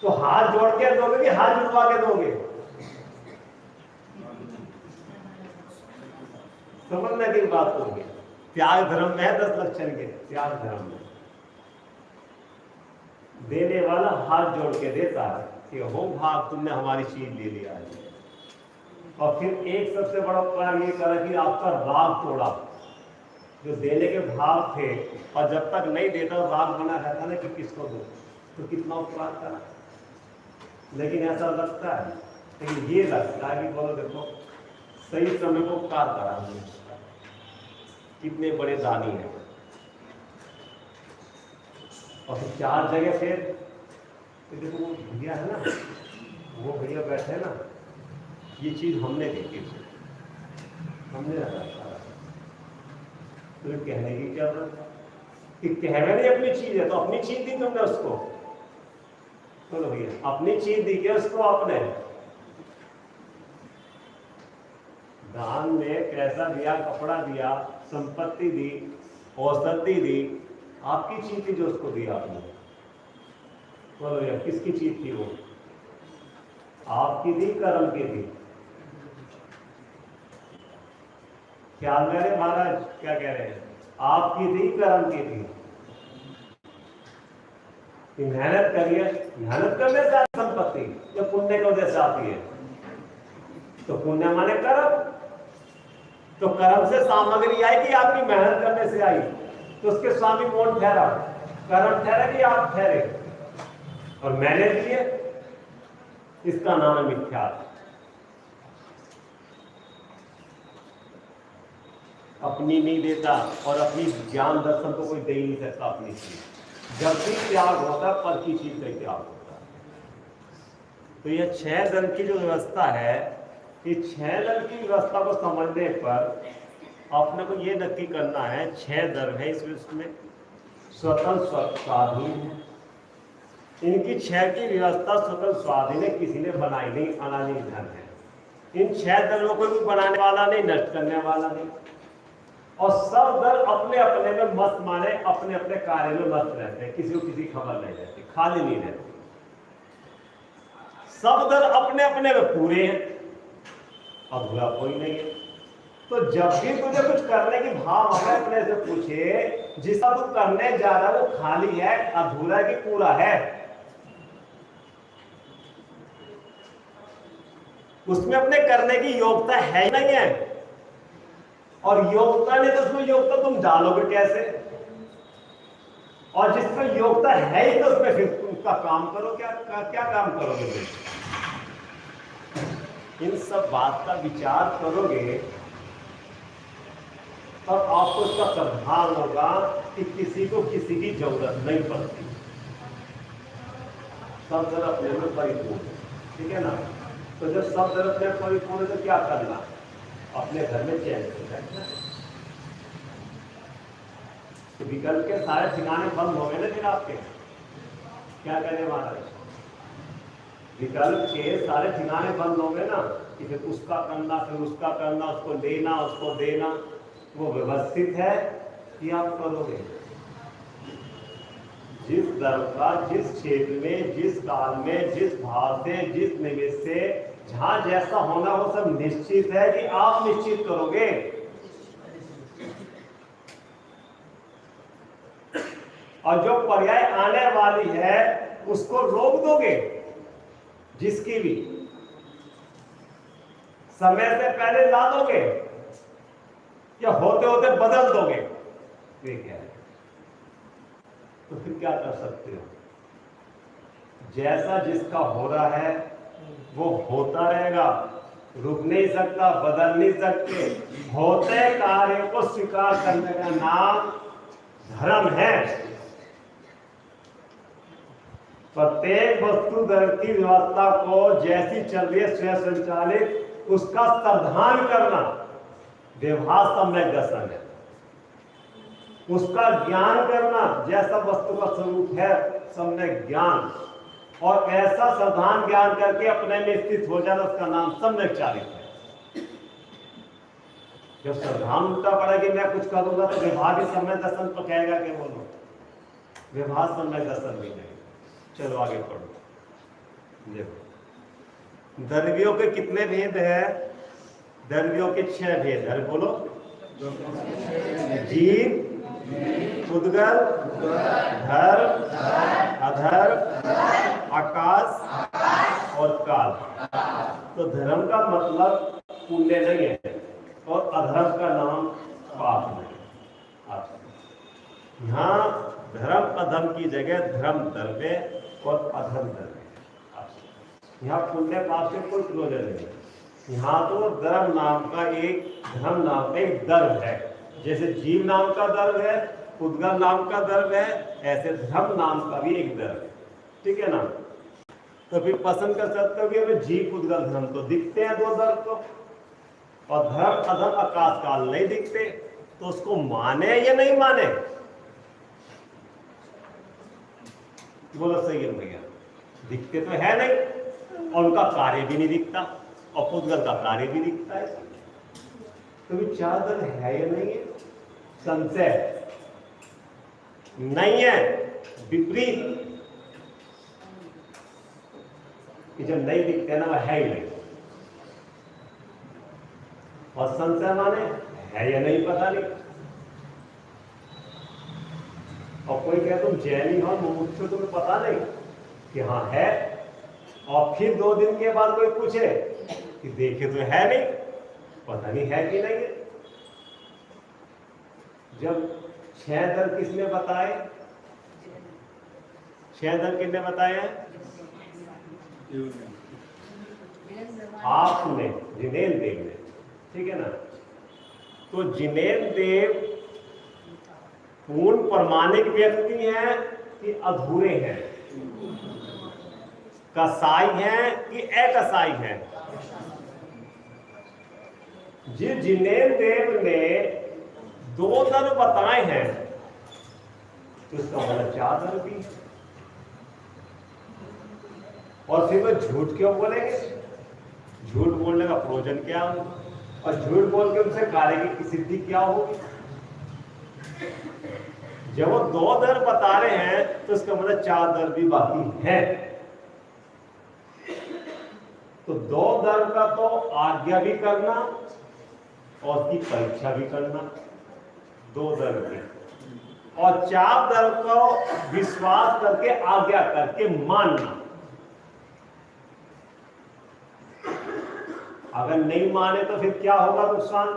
तो हाथ जोड़ के दोगे कि हाथ जुड़वा के दोगे? समझने की बात होगी। त्याग धर्म में है 10 लक्षण के, त्याग धर्म में देने वाला हाथ जोड़ के देता है कि हो भाग तुमने हमारी चीज ले लिया है। और फिर एक सबसे बड़ा उपकार ये करा कि आपका राग तोड़ा, जो देने के भाव थे, और जब तक नहीं देता राग बना रहता ना कि किसको दो, तो कितना उपकार करा। लेकिन ऐसा लगता है, लेकिन ये लगता है कि बोलो देखो सही समय को उपकार करा हमने, कितने बड़े दानी हैं। और फिर 4 जगह फिर देखो वो भैया है ना, वो भैया बैठे हैं ना, ये चीज हमने देखी, हमने रखा, तो कहने की क्या जरूरत है कि कहवे नहीं अपनी चीज है, तो अपनी चीज दी तुमने उसको, तो भैया अपनी चीज दी क्या उसको? आपने दान में पैसा दिया, कपड़ा दिया, संपत्ति दी, औषधि दी, आपकी चीज थी जो उसको दिया आपने। बोलो यार किसकी चीज थी वो? आपकी थी, कर्म की थी? क्या मेरे महाराज क्या कह रहे हैं? आपकी थी, कर्म की थी? मेहनत करिए, मेहनत करने से संपत्ति जो पुण्य के उद्देश्य आती है, तो पुण्य माने कर्म, तो कर्म से सामग्री आई कि आपकी मेहनत करने से आई, तो उसके स्वामी कौन ठहरा? कर्म ठहरा कि आप ठहरे? और मैंने दिए, इसका नाम है मिथ्यात्व। अपनी नहीं देता और अपनी ज्ञान दर्शन को कोई दे ही नहीं सकता अपनी चीज। जब भी त्याग होता है पर की चीज का त्याग होता है। तो यह 6 दल की जो व्यवस्था है, इस 6 दल की व्यवस्था को समझने पर अपने को ये नक्की करना है, 6 दल है इसमें स्वतंत्र स्वाधीन है। इनकी 6 की व्यवस्था स्वतंत्र स्वाधीन है, किसी ने बनाई नहीं, अनादि धन है। इन 6 दलों को भी बनाने वाला नहीं, नष्ट करने वाला नहीं। और सब दल अपने अपने में मस्त, माने अपने अपने कार्य में मस्त रहते हैं, किसी को किसी खबर नहीं रहती, खाली नहीं रहती। सब दल अपने अपने में पूरे हैं, अधूरा कोई नहीं है। तो जब भी तुझे कुछ करने की भाव हमें अपने से पूछे, जिसका तू करने जा रहा है वो खाली है, अधूरा है कि पूरा है, उसमें अपने करने की योग्यता है ही नहीं है। और योग्यता नहीं तो उसमें योग्यता तुम डालोगे कैसे? और जिसमें योग्यता है ही तो उसमें फिर उसका काम करो, क्या काम करोगे फिर? इन सब बात का विचार करोगे तब आपको इसका प्रभाव होगा कि किसी को किसी की जरूरत नहीं पड़ती, सब जरा अपने में परिपूर्ण, ठीक है ना? तो जब सब जरूरत में परिपूर्ण है तो क्या करना? अपने घर में चैन से बैठना। तो विकल्प के सारे ठिकाने बंद हो गए ना फिर आपके, क्या करें महाराज? विकल्प के सारे ठिकाने बंद हो गए ना, कि फिर उसका करना, फिर उसका करना, उसको लेना, उसको देना, वो व्यवस्थित है कि आप करोगे? जिस दर का, जिस क्षेत्र में, जिस काल में, जिस भाव से, जिस निमित्त से जहां जैसा होना वो सब निश्चित है कि आप निश्चित करोगे। और जो पर्याय आने वाली है उसको रोक दोगे, जिसकी भी समय से पहले ला दोगे या होते होते बदल दोगे, ये क्या है? तो फिर क्या कर सकते हो? जैसा जिसका हो रहा है वो होता रहेगा, रुक नहीं सकता, बदल नहीं सकते। होते कार्य को स्वीकार करने का नाम धर्म है। प्रत्येक वस्तु दर की व्यवस्था को जैसी चल रही है स्वयं संचालित, उसका सावधान करना व्यवहार सम्यक दर्शन है। उसका ज्ञान करना, जैसा वस्तु का स्वरूप है सम्यक ज्ञान, और ऐसा सावधान ज्ञान करके अपने में स्थित हो जाना, उसका नाम सम्यक चारित है। जब सावधान उल्टा पड़ा कि मैं कुछ करूंगा तो व्यवहार भी सम्यक दर्शन तो कहेगा कि बोलो, व्यवहार सम्यक दर्शन भी नहीं। चलो आगे पढ़ो। देखो द्रव्यों के कितने भेद है? द्रव्यों के 6 भेद है, बोलो। जीव, उद्गल, धर्म, अधर्म, आकाश और काल। तो धर्म का मतलब पुण्य नहीं है और अधर्म का नाम पाप नहीं। यहाँ धर्म अधर्म की जगह धर्म द्रव्य और अधर्म द्रव्य। यहाँ पुण्य पाप से कोई प्रयोजन नहीं है। यहाँ तो धर्म नाम का एक, धर्म नाम का एक द्रव्य है। जैसे जीव नाम का द्रव्य है, उद्गल नाम का द्रव्य है, ऐसे धर्म नाम का भी एक द्रव्य है, ठीक है ना? तो फिर पसंद कर सकते हो कि हमें जीव, उद्गल, धर्म तो दिखते हैं दो द्रव्य तो, और धर्म अधर्म आकाश काल नहीं दिखते, तो उसको माने या नहीं माने? बोलो सही है भैया? दिखते तो है नहीं और उनका कार्य भी नहीं दिखता, और उद्गल का कार्य भी दिखता है। तो विचार दल है या नहीं है? संशय नहीं है, विपरीत कि जब नहीं दिखते ना वह है ही नहीं, और संशय माने है या नहीं पता नहीं। और कोई कहे तुम जैनी हो, मुमुक्षु, तुम्हें पता नहीं कि हाँ है, और फिर 2 दिन के बाद कोई पूछे कि देखे तो है नहीं, पता नहीं है कि नहीं है। जब 6 दल किसने बताए? 6 दल किसने बताए हैं? आपने, जिनेन्द्र देव ने, ठीक है ना? तो जिनेन्द्र देव पूर्ण प्रमाणिक व्यक्ति हैं कि अधूरे हैं? कसाई हैं कि अकसाई हैं? जिस जिनेन्द्र देव ने 2 दर बताए हैं तो इसका मतलब 4 दर भी, और फिर वो झूठ क्यों बोलेंगे? झूठ बोलने का प्रयोजन क्या होगा? और झूठ बोल के उनसे कार्य की सिद्धि क्या होगी? जब वो 2 दर बता रहे हैं तो इसका मतलब 4 दर भी बाकी है। तो 2 दर का तो आज्ञा भी करना और उसकी परीक्षा भी करना 2 दर में, और 4 दर को विश्वास करके आज्ञा करके मानना। अगर नहीं माने तो फिर क्या होगा नुकसान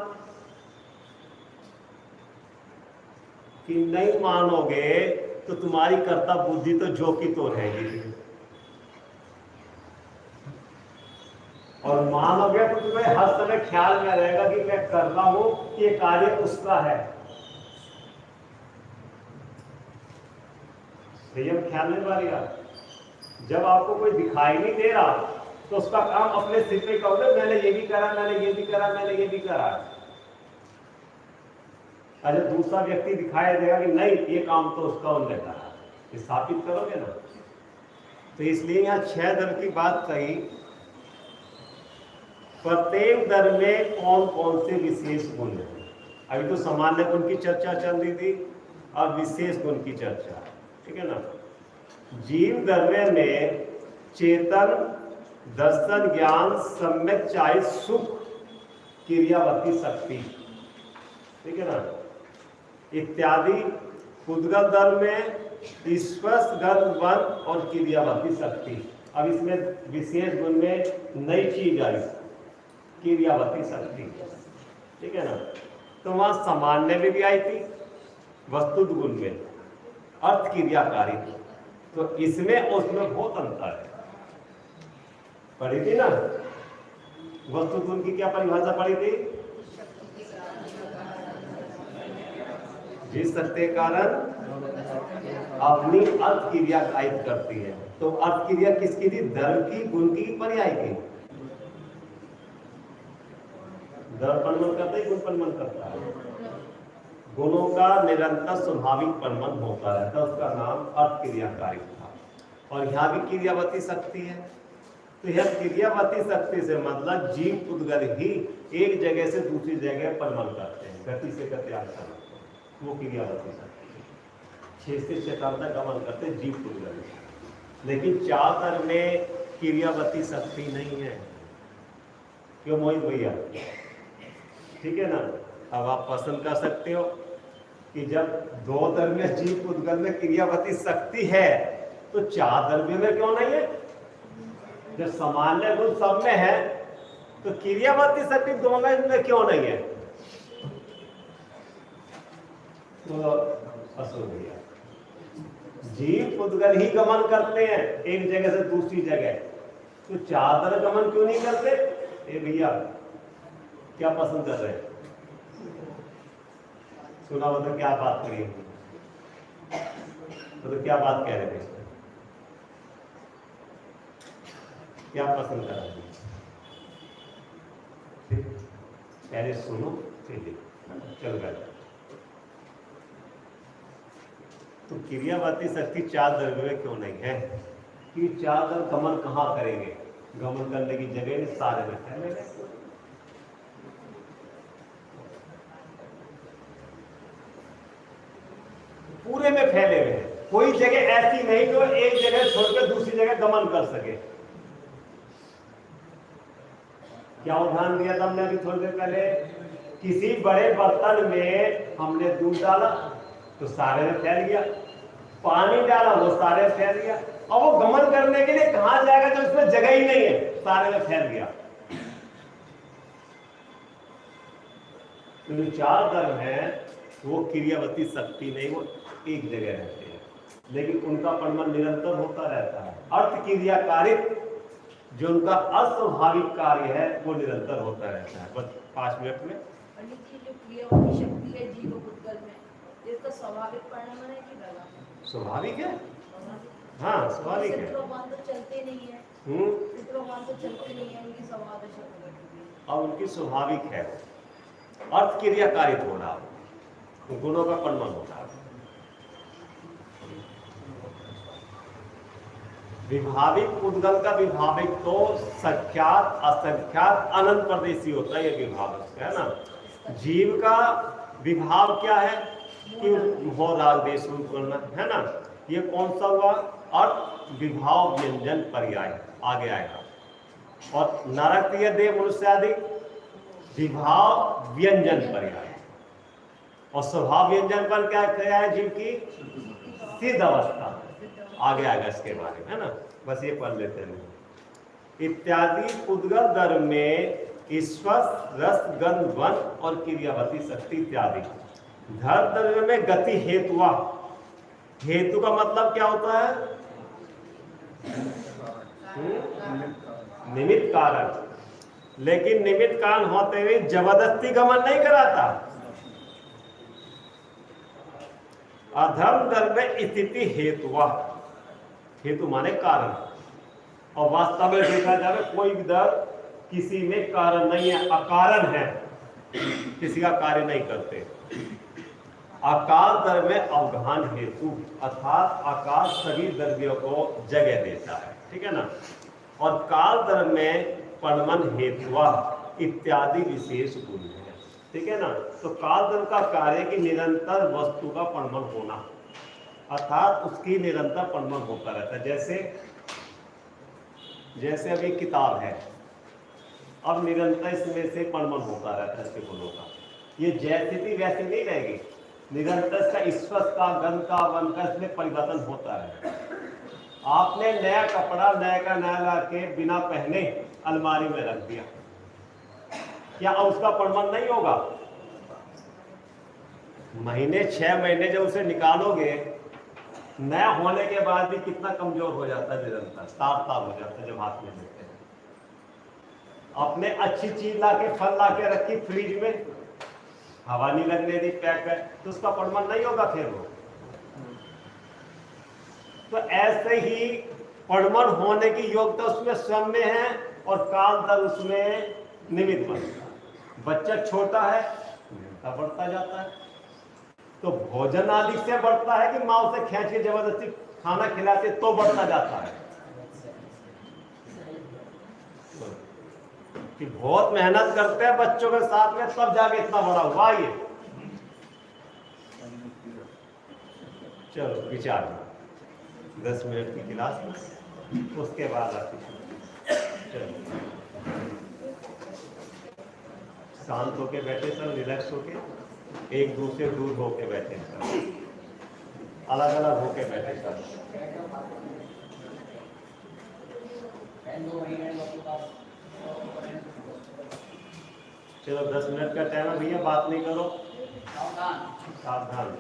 कि नहीं मानोगे तो तुम्हारी कर्ता बुद्धि तो जो की तो रहेगी, और मानोगे तो तुम्हें हर समय ख्याल में रहेगा कि मैं कर रहा हूं, ये कार्य उसका है। संयम ख्याल में बारिया, जब आपको कोई दिखाई नहीं दे रहा तो उसका काम अपने सिर पे करो, मैंने ये भी करा, मैंने ये भी करा, मैंने ये भी करा। अगर दूसरा व्यक्ति दिखाई देगा कि नहीं ये काम तो उसका उन्होंने करा, ये स्थापित करोगे ना। तो इसलिए यहाँ 6 दर की बात कही। प्रत्येक दर में कौन कौन से विशेष गुण है। अभी तो सामान्य गुण की चर्चा चल रही थी, अब विशेष गुण की चर्चा, ठीक है ना। जीव धर्म में चेतन, दर्शन, ज्ञान, सम्यक चाहे सुख, क्रियावती शक्ति, ठीक है ना, इत्यादि। पुद्गल दल में स्पर्श, गंध, वन और क्रियावती शक्ति। अब इसमें विशेष गुण में नई चीज आई, क्रियावती शक्ति, ठीक है ना। तो वहां सामान्य में भी आई थी, वस्तुत गुण में अर्थ क्रियाकारी, तो इसमें उसमें बहुत अंतर है। पढ़ी थी ना वस्तुत गुण की क्या परिभाषा पढ़ी थी? जिस सत्य कारण अपनी अर्थ क्रिया कायित करती है। तो अर्थ क्रिया किसकी थी? धर्म की, गुण की, पर्याय की। धर्म परिमल करता है, गुण परिमल करता है। गुणों का निरंतर स्वाभाविक परिमल होता रहता है, उसका नाम अर्थ क्रियाकारी था। और यहाँ भी क्रियावती शक्ति है। तो यह क्रियावती शक्ति से मतलब जीव पुद्गल ही एक जगह से दूसरी जगह परिमल करते हैं, गति से गति आता है, वो क्रियावती शक्ति 6 से 6 तक गमन करते हैं जीव पुद्गल। लेकिन 4 दर में क्रियावती शक्ति नहीं है। क्यों मोहित भैया? ठीक है ना। अब आप पसंद कर सकते हो कि जब 2 दर में जीव पुद्गल में क्रियावती शक्ति है तो 4 दर में क्यों नहीं है? जब सामान्य गुण सब में है तो क्रियावती शक्ति 2 में क्यों नहीं है? तो असुर भैया, जीव पुद्गल ही गमन करते हैं एक जगह से दूसरी जगह, तो 4 दर गमन क्यों नहीं करते? ए भैया क्या पसंद कर रहे हैं? सुना हो तो क्या बात करिए, तो क्या बात कह रहे थे? क्या पसंद कर रहे हैं? पहले सुनो फिर देखो, चल गए। तो क्रियावती शक्ति 4 द्रव्य में क्यों नहीं है? कि 4 दर गमन कहाँ करेंगे? गमन करने की जगह सारे में फैलेंगे। पूरे में फैले हुए हैं, कोई जगह ऐसी नहीं जो एक जगह छोड़कर दूसरी जगह गमन कर सके। क्या उदाहरण दिया था हमने अभी थोड़ी देर पहले? किसी बड़े बर्तन में हमने दूध डाला तो सारे में फैल गया, पानी डाला वो सारे में फैल गया, और वो गमन करने के लिए कहां जाएगा जब उसमें जगह ही नहीं है, सारे में फैल गया। तो जो 4 दर है वो क्रियावती शक्ति नहीं, वो एक जगह रहते हैं, लेकिन उनका परिमल निरंतर होता रहता है। अर्थ क्रियाकारिक जो उनका अस्वाभाविक कार्य है वो निरंतर होता रहता है। बस 5 मिनट में जो क्रियावती शक्ति है जीव पुद्गल में, इसका स्वाभाविक परिणाम है कि गलत? स्वाभाविक है। हाँ स्वाभाविक है। चित्रोपान तो चलते नहीं है, चित्रोपान तो चलते नहीं है, उनकी स्वाभाविक शक्ति और उनकी स्वाभाविक है। अर्थ क्रियाकारित हो रहा, गुणों का परिमल होता है। विभाविक पुद्गल का विभाविक तो सख्यात, असंख्यात, अनंत प्रदेशी होता है। ये विभाव है ना। जीव का विभाव क्या है? कि मोह राग देश रूप करना है ना। ये कौन सा हुआ? अर्थ विभाव व्यंजन पर्याय आगे आएगा। और नारकीय देव मनुष्य आदि विभाव व्यंजन पर्याय, और स्वभाव व्यंजन पर क्या है? जीव की सिद्ध अवस्था आगे आएगा इसके बारे में, है ना। बस ये पढ़ लेते हैं। इत्यादि उद्गल दर में ईश्वर रस गंध वन और क्रियावती शक्ति इत्यादि। धर द्रव्य में गति हेतुआ, हेतु का मतलब क्या होता है? निमित्त कारण। लेकिन निमित्त कारण होते हुए जबरदस्ती गमन नहीं कराता। अधर्म दर में स्थिति हेतुआ, हेतु माने कारण, और वास्तव में देखा जाए कोई भी दर किसी में कारण नहीं है, अकारण है, किसी का कार्य नहीं करते। आकाल दर में अवधान हेतु, अर्थात आकाश सभी द्रव्यों को जगह देता है, ठीक है ना। और काल दर में परमन हेतुआ इत्यादि विशेष गुण है, ठीक है ना। तो काल दर का कार्य कि निरंतर वस्तु का परमन होना, अर्थात उसकी निरंतर परमन होता रहता है। जैसे अभी किताब है, अब निरंतर इसमें से परमन होता रहता है इसके गुणों का। ये जैसी थी वैसी नहीं रहेगी, निरंतर इसका स्पर्श का, गंध का, वन का इसमें परिवर्तन होता है। आपने नया कपड़ा नया का नया ला के बिना पहने अलमारी में रख दिया, क्या उसका परमन नहीं होगा? महीने 6 महीने जब उसे निकालोगे, नया होने के बाद भी कितना कमजोर हो जाता है, निरंतर तार तार हो जाता है जब हाथ में लेते हैं। अपने अच्छी चीज लाके, फल लाके रखी फ्रिज में, हवा नहीं लगने दी, पैक है, तो उसका परमन नहीं होगा फिर वो। तो ऐसे ही परमन होने की योग्यता उसमें स्वयं में है, और काल दर उसमें निमित्त बनता है। बच्चा छोटा है, बढ़ता जाता है, तो भोजन आदि से बढ़ता है कि माँ उसे खींच के जबरदस्ती खाना खिलाते तो बढ़ता जाता है। कि बहुत मेहनत करते हैं बच्चों के साथ में, तब जाके इतना बड़ा हुआ ये। चलो विचार 10 मिनट की क्लास में, उसके बाद आती। चलो शांत होके बैठे सब, रिलैक्स होके, एक दूसरे दूर होके बैठे सब, अलग अलग होके बैठे सब। चलो 10 मिनट का टाइम है भैया, बात नहीं करो, सावधान।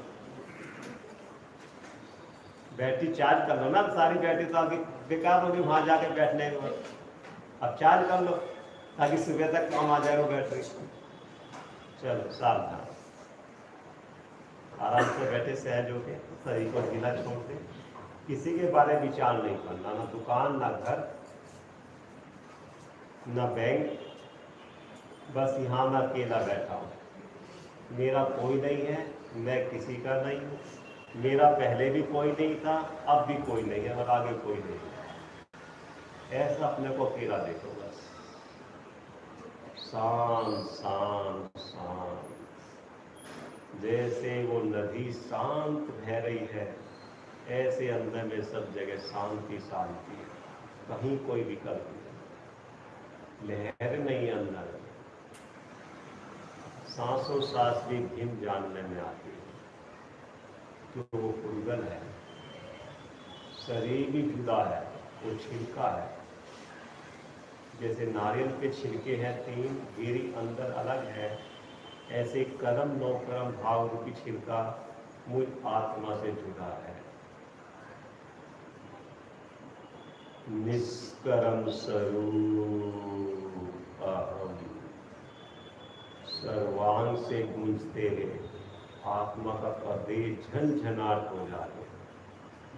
बैटरी चार्ज कर लो ना, सारी बैटरी तो आगे बेकार होगी वहां जाके बैठने के बाद। अब चार्ज कर लो ताकि सुबह तक काम आ जाए वो बैटरी। चलो सावधान, आराम से बैठे, सहज होके, शरीर को ढीला छोड़ दे। किसी के बारे में विचार नहीं करना, ना दुकान, ना घर, ना बैंक, बस यहाँ मैं अकेला बैठा हूँ। मेरा कोई नहीं है, मैं किसी का नहीं हूँ, मेरा पहले भी कोई नहीं था, अब भी कोई नहीं है, और आगे कोई नहीं है। ऐसा अपने को अकेला देखो बस, शांत शांत शांत, जैसे वो नदी शांत बह रही है, ऐसे अंदर में सब जगह शांति शांति, कहीं कोई विकल्प नहीं, लहर नहीं अंदर। सांसों सांस भी भिन्न जानने में आती है, तो वो उर्गल है, शरीर भी जुदा है, वो छिलका है। जैसे नारियल के छिलके हैं 3, गिरी अंदर अलग है, ऐसे कर्म नौ कर्म भाव रूपी छिलका मुझ आत्मा से जुड़ा है। निष्कर्म स्वरूप अहम, सर्वांग से गूंजते हुए आत्मा का प्रदेश झनझनाट हो जाए।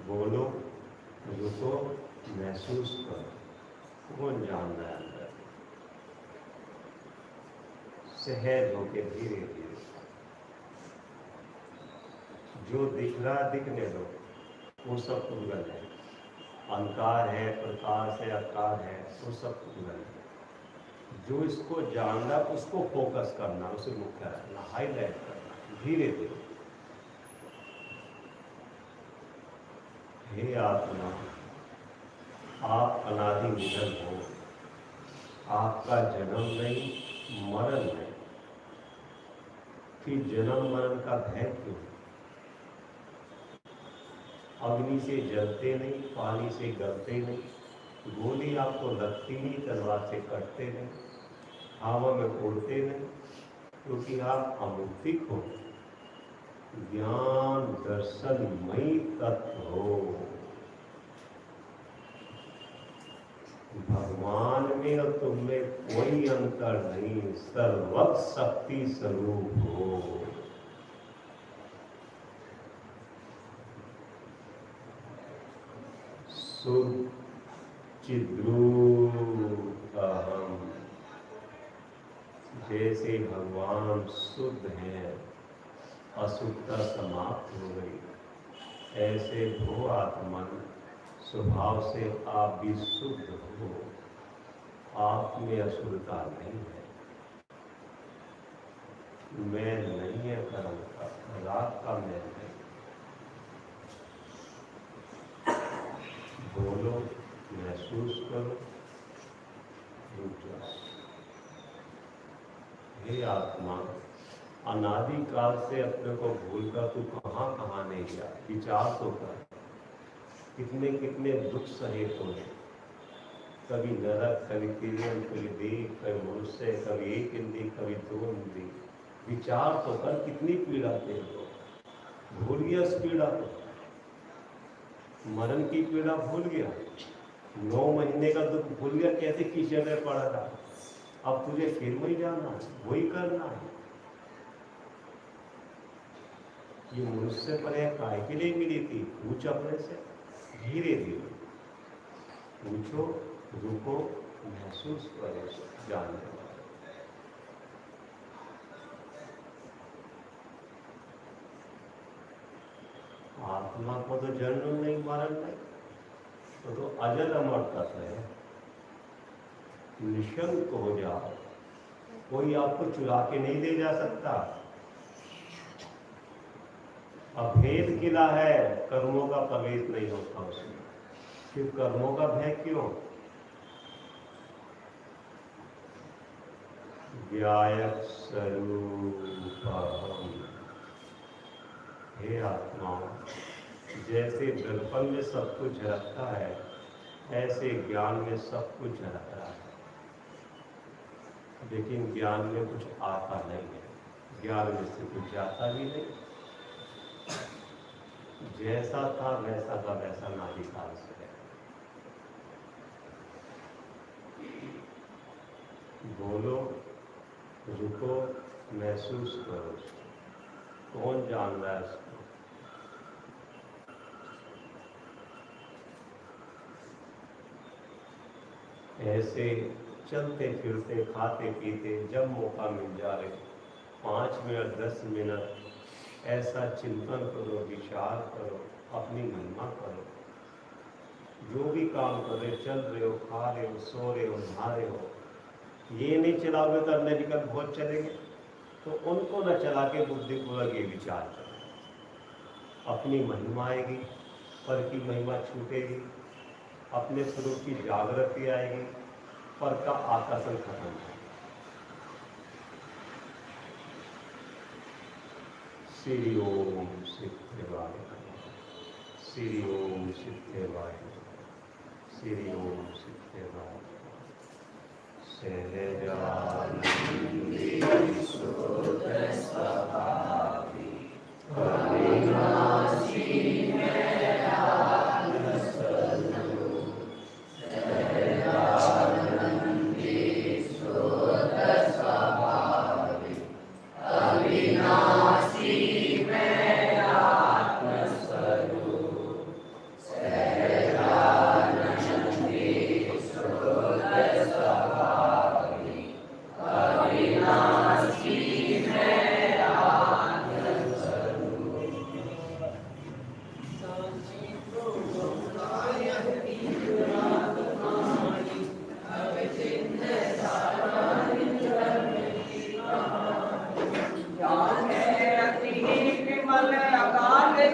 बोलो, रुको, महसूस करो, कौन जान रहा है अंदर। सहज होके धीरे धीरे, जो दिख रहा दिखने दो, वो सब उर्गल है। अंकार है, प्रकाश है, आकार है, वो सब उर्गल है। जो इसको जानना, उसको फोकस करना, उसे मुख्य रखना, हाईलाइट करना, धीरे धीरे। हे आत्मा, आप अनादि निधन हो, आपका जन्म नहीं, मरण नहीं। फिर जन्म मरण का भय क्यों? अग्नि से जलते नहीं, पानी से गलते नहीं, गोली आपको लगती नहीं, तलवार से कटते नहीं, हवा में उड़ते नहीं, क्योंकि आप अमूर्तिक हो, ज्ञान दर्शनमयी तत्व हो। भगवान में और तुम में कोई अंतर नहीं, सर्वत्र शक्ति स्वरूप हो। शुद्ध चिद्रूप अहम। जैसे भगवान शुद्ध हैं, अशुद्धता समाप्त हो गई, ऐसे भो आत्मन स्वभाव से आप भी शुद्ध हो, आप में अशुद्धता नहीं है। मैल नहीं है कर्म का, राग का मैल है। बोलो, महसूस करो, रुक जाओ। हे आत्मा, अनादि काल से अपने को भूलकर तू कहाँ कहाँ नहीं गया, विचार तो कर। कितने कितने दुख सहे तूने, कभी नरक, कभी तिर्यन, कभी देव, कभी मनुष्य, कभी एक इंद्री, कभी दो इंद्री। विचार तो कर, कितनी पीड़ा तेरे को। भूल गया उस पीड़ा को, मरण की पीड़ा भूल गया, 9 महीने का दुख भूल गया, कैसे कीचड़ में पड़ा था। अब तुझे फिर वही जाना है, वही करना है। ये मनुष्य पर काय के लिए मिली थी? पूछ अपने से, धीरे धीरे पूछो, रुको, महसूस करो, जानने वाले। आत्मा को तो जन्म नहीं, मरण नहीं, तो अजर अमर तत्व है। निशंक हो जाओ, कोई आपको चुरा के नहीं ले जा सकता। अभेद किला है, कर्मों का प्रवेश नहीं होता उसमें। फिर कर्मों का भय क्यों? व्यायक स्वरूप अहम्। हे आत्मा, जैसे दर्पण में सब कुछ झलकता है, ऐसे ज्ञान में सब कुछ झलकता है, लेकिन ज्ञान में कुछ आता नहीं है, ज्ञान में से कुछ जाता भी नहीं। जैसा था वैसा का वैसा नाभिकाल से है। बोलो, रुको, महसूस करो। कौन जान रहा है इसको? ऐसे चलते फिरते, खाते पीते, जब मौका मिल जाए 5 मिनट 10 मिनट ऐसा चिंतन करो, विचार करो, अपनी महिमा करो। जो भी काम कर रहे, चल रहे हो, खा रहे हो, सो रहे हो, नहा रहे हो, ये नहीं चलाओगे तो अन्य विकल्प बहुत चलेंगे। तो उनको न चला के बुद्धिपूर्वक ये विचार करो। अपनी महिमा आएगी, पर की महिमा छूटेगी, अपने स्वरूप की जागृति आएगी, पर का आकर्षण खत्म होगा। श्री ओम सिद्धेवाय, श्री ओम सिद्धेवाय, श्री ओम सिद्धेवाय।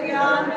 ज्ञान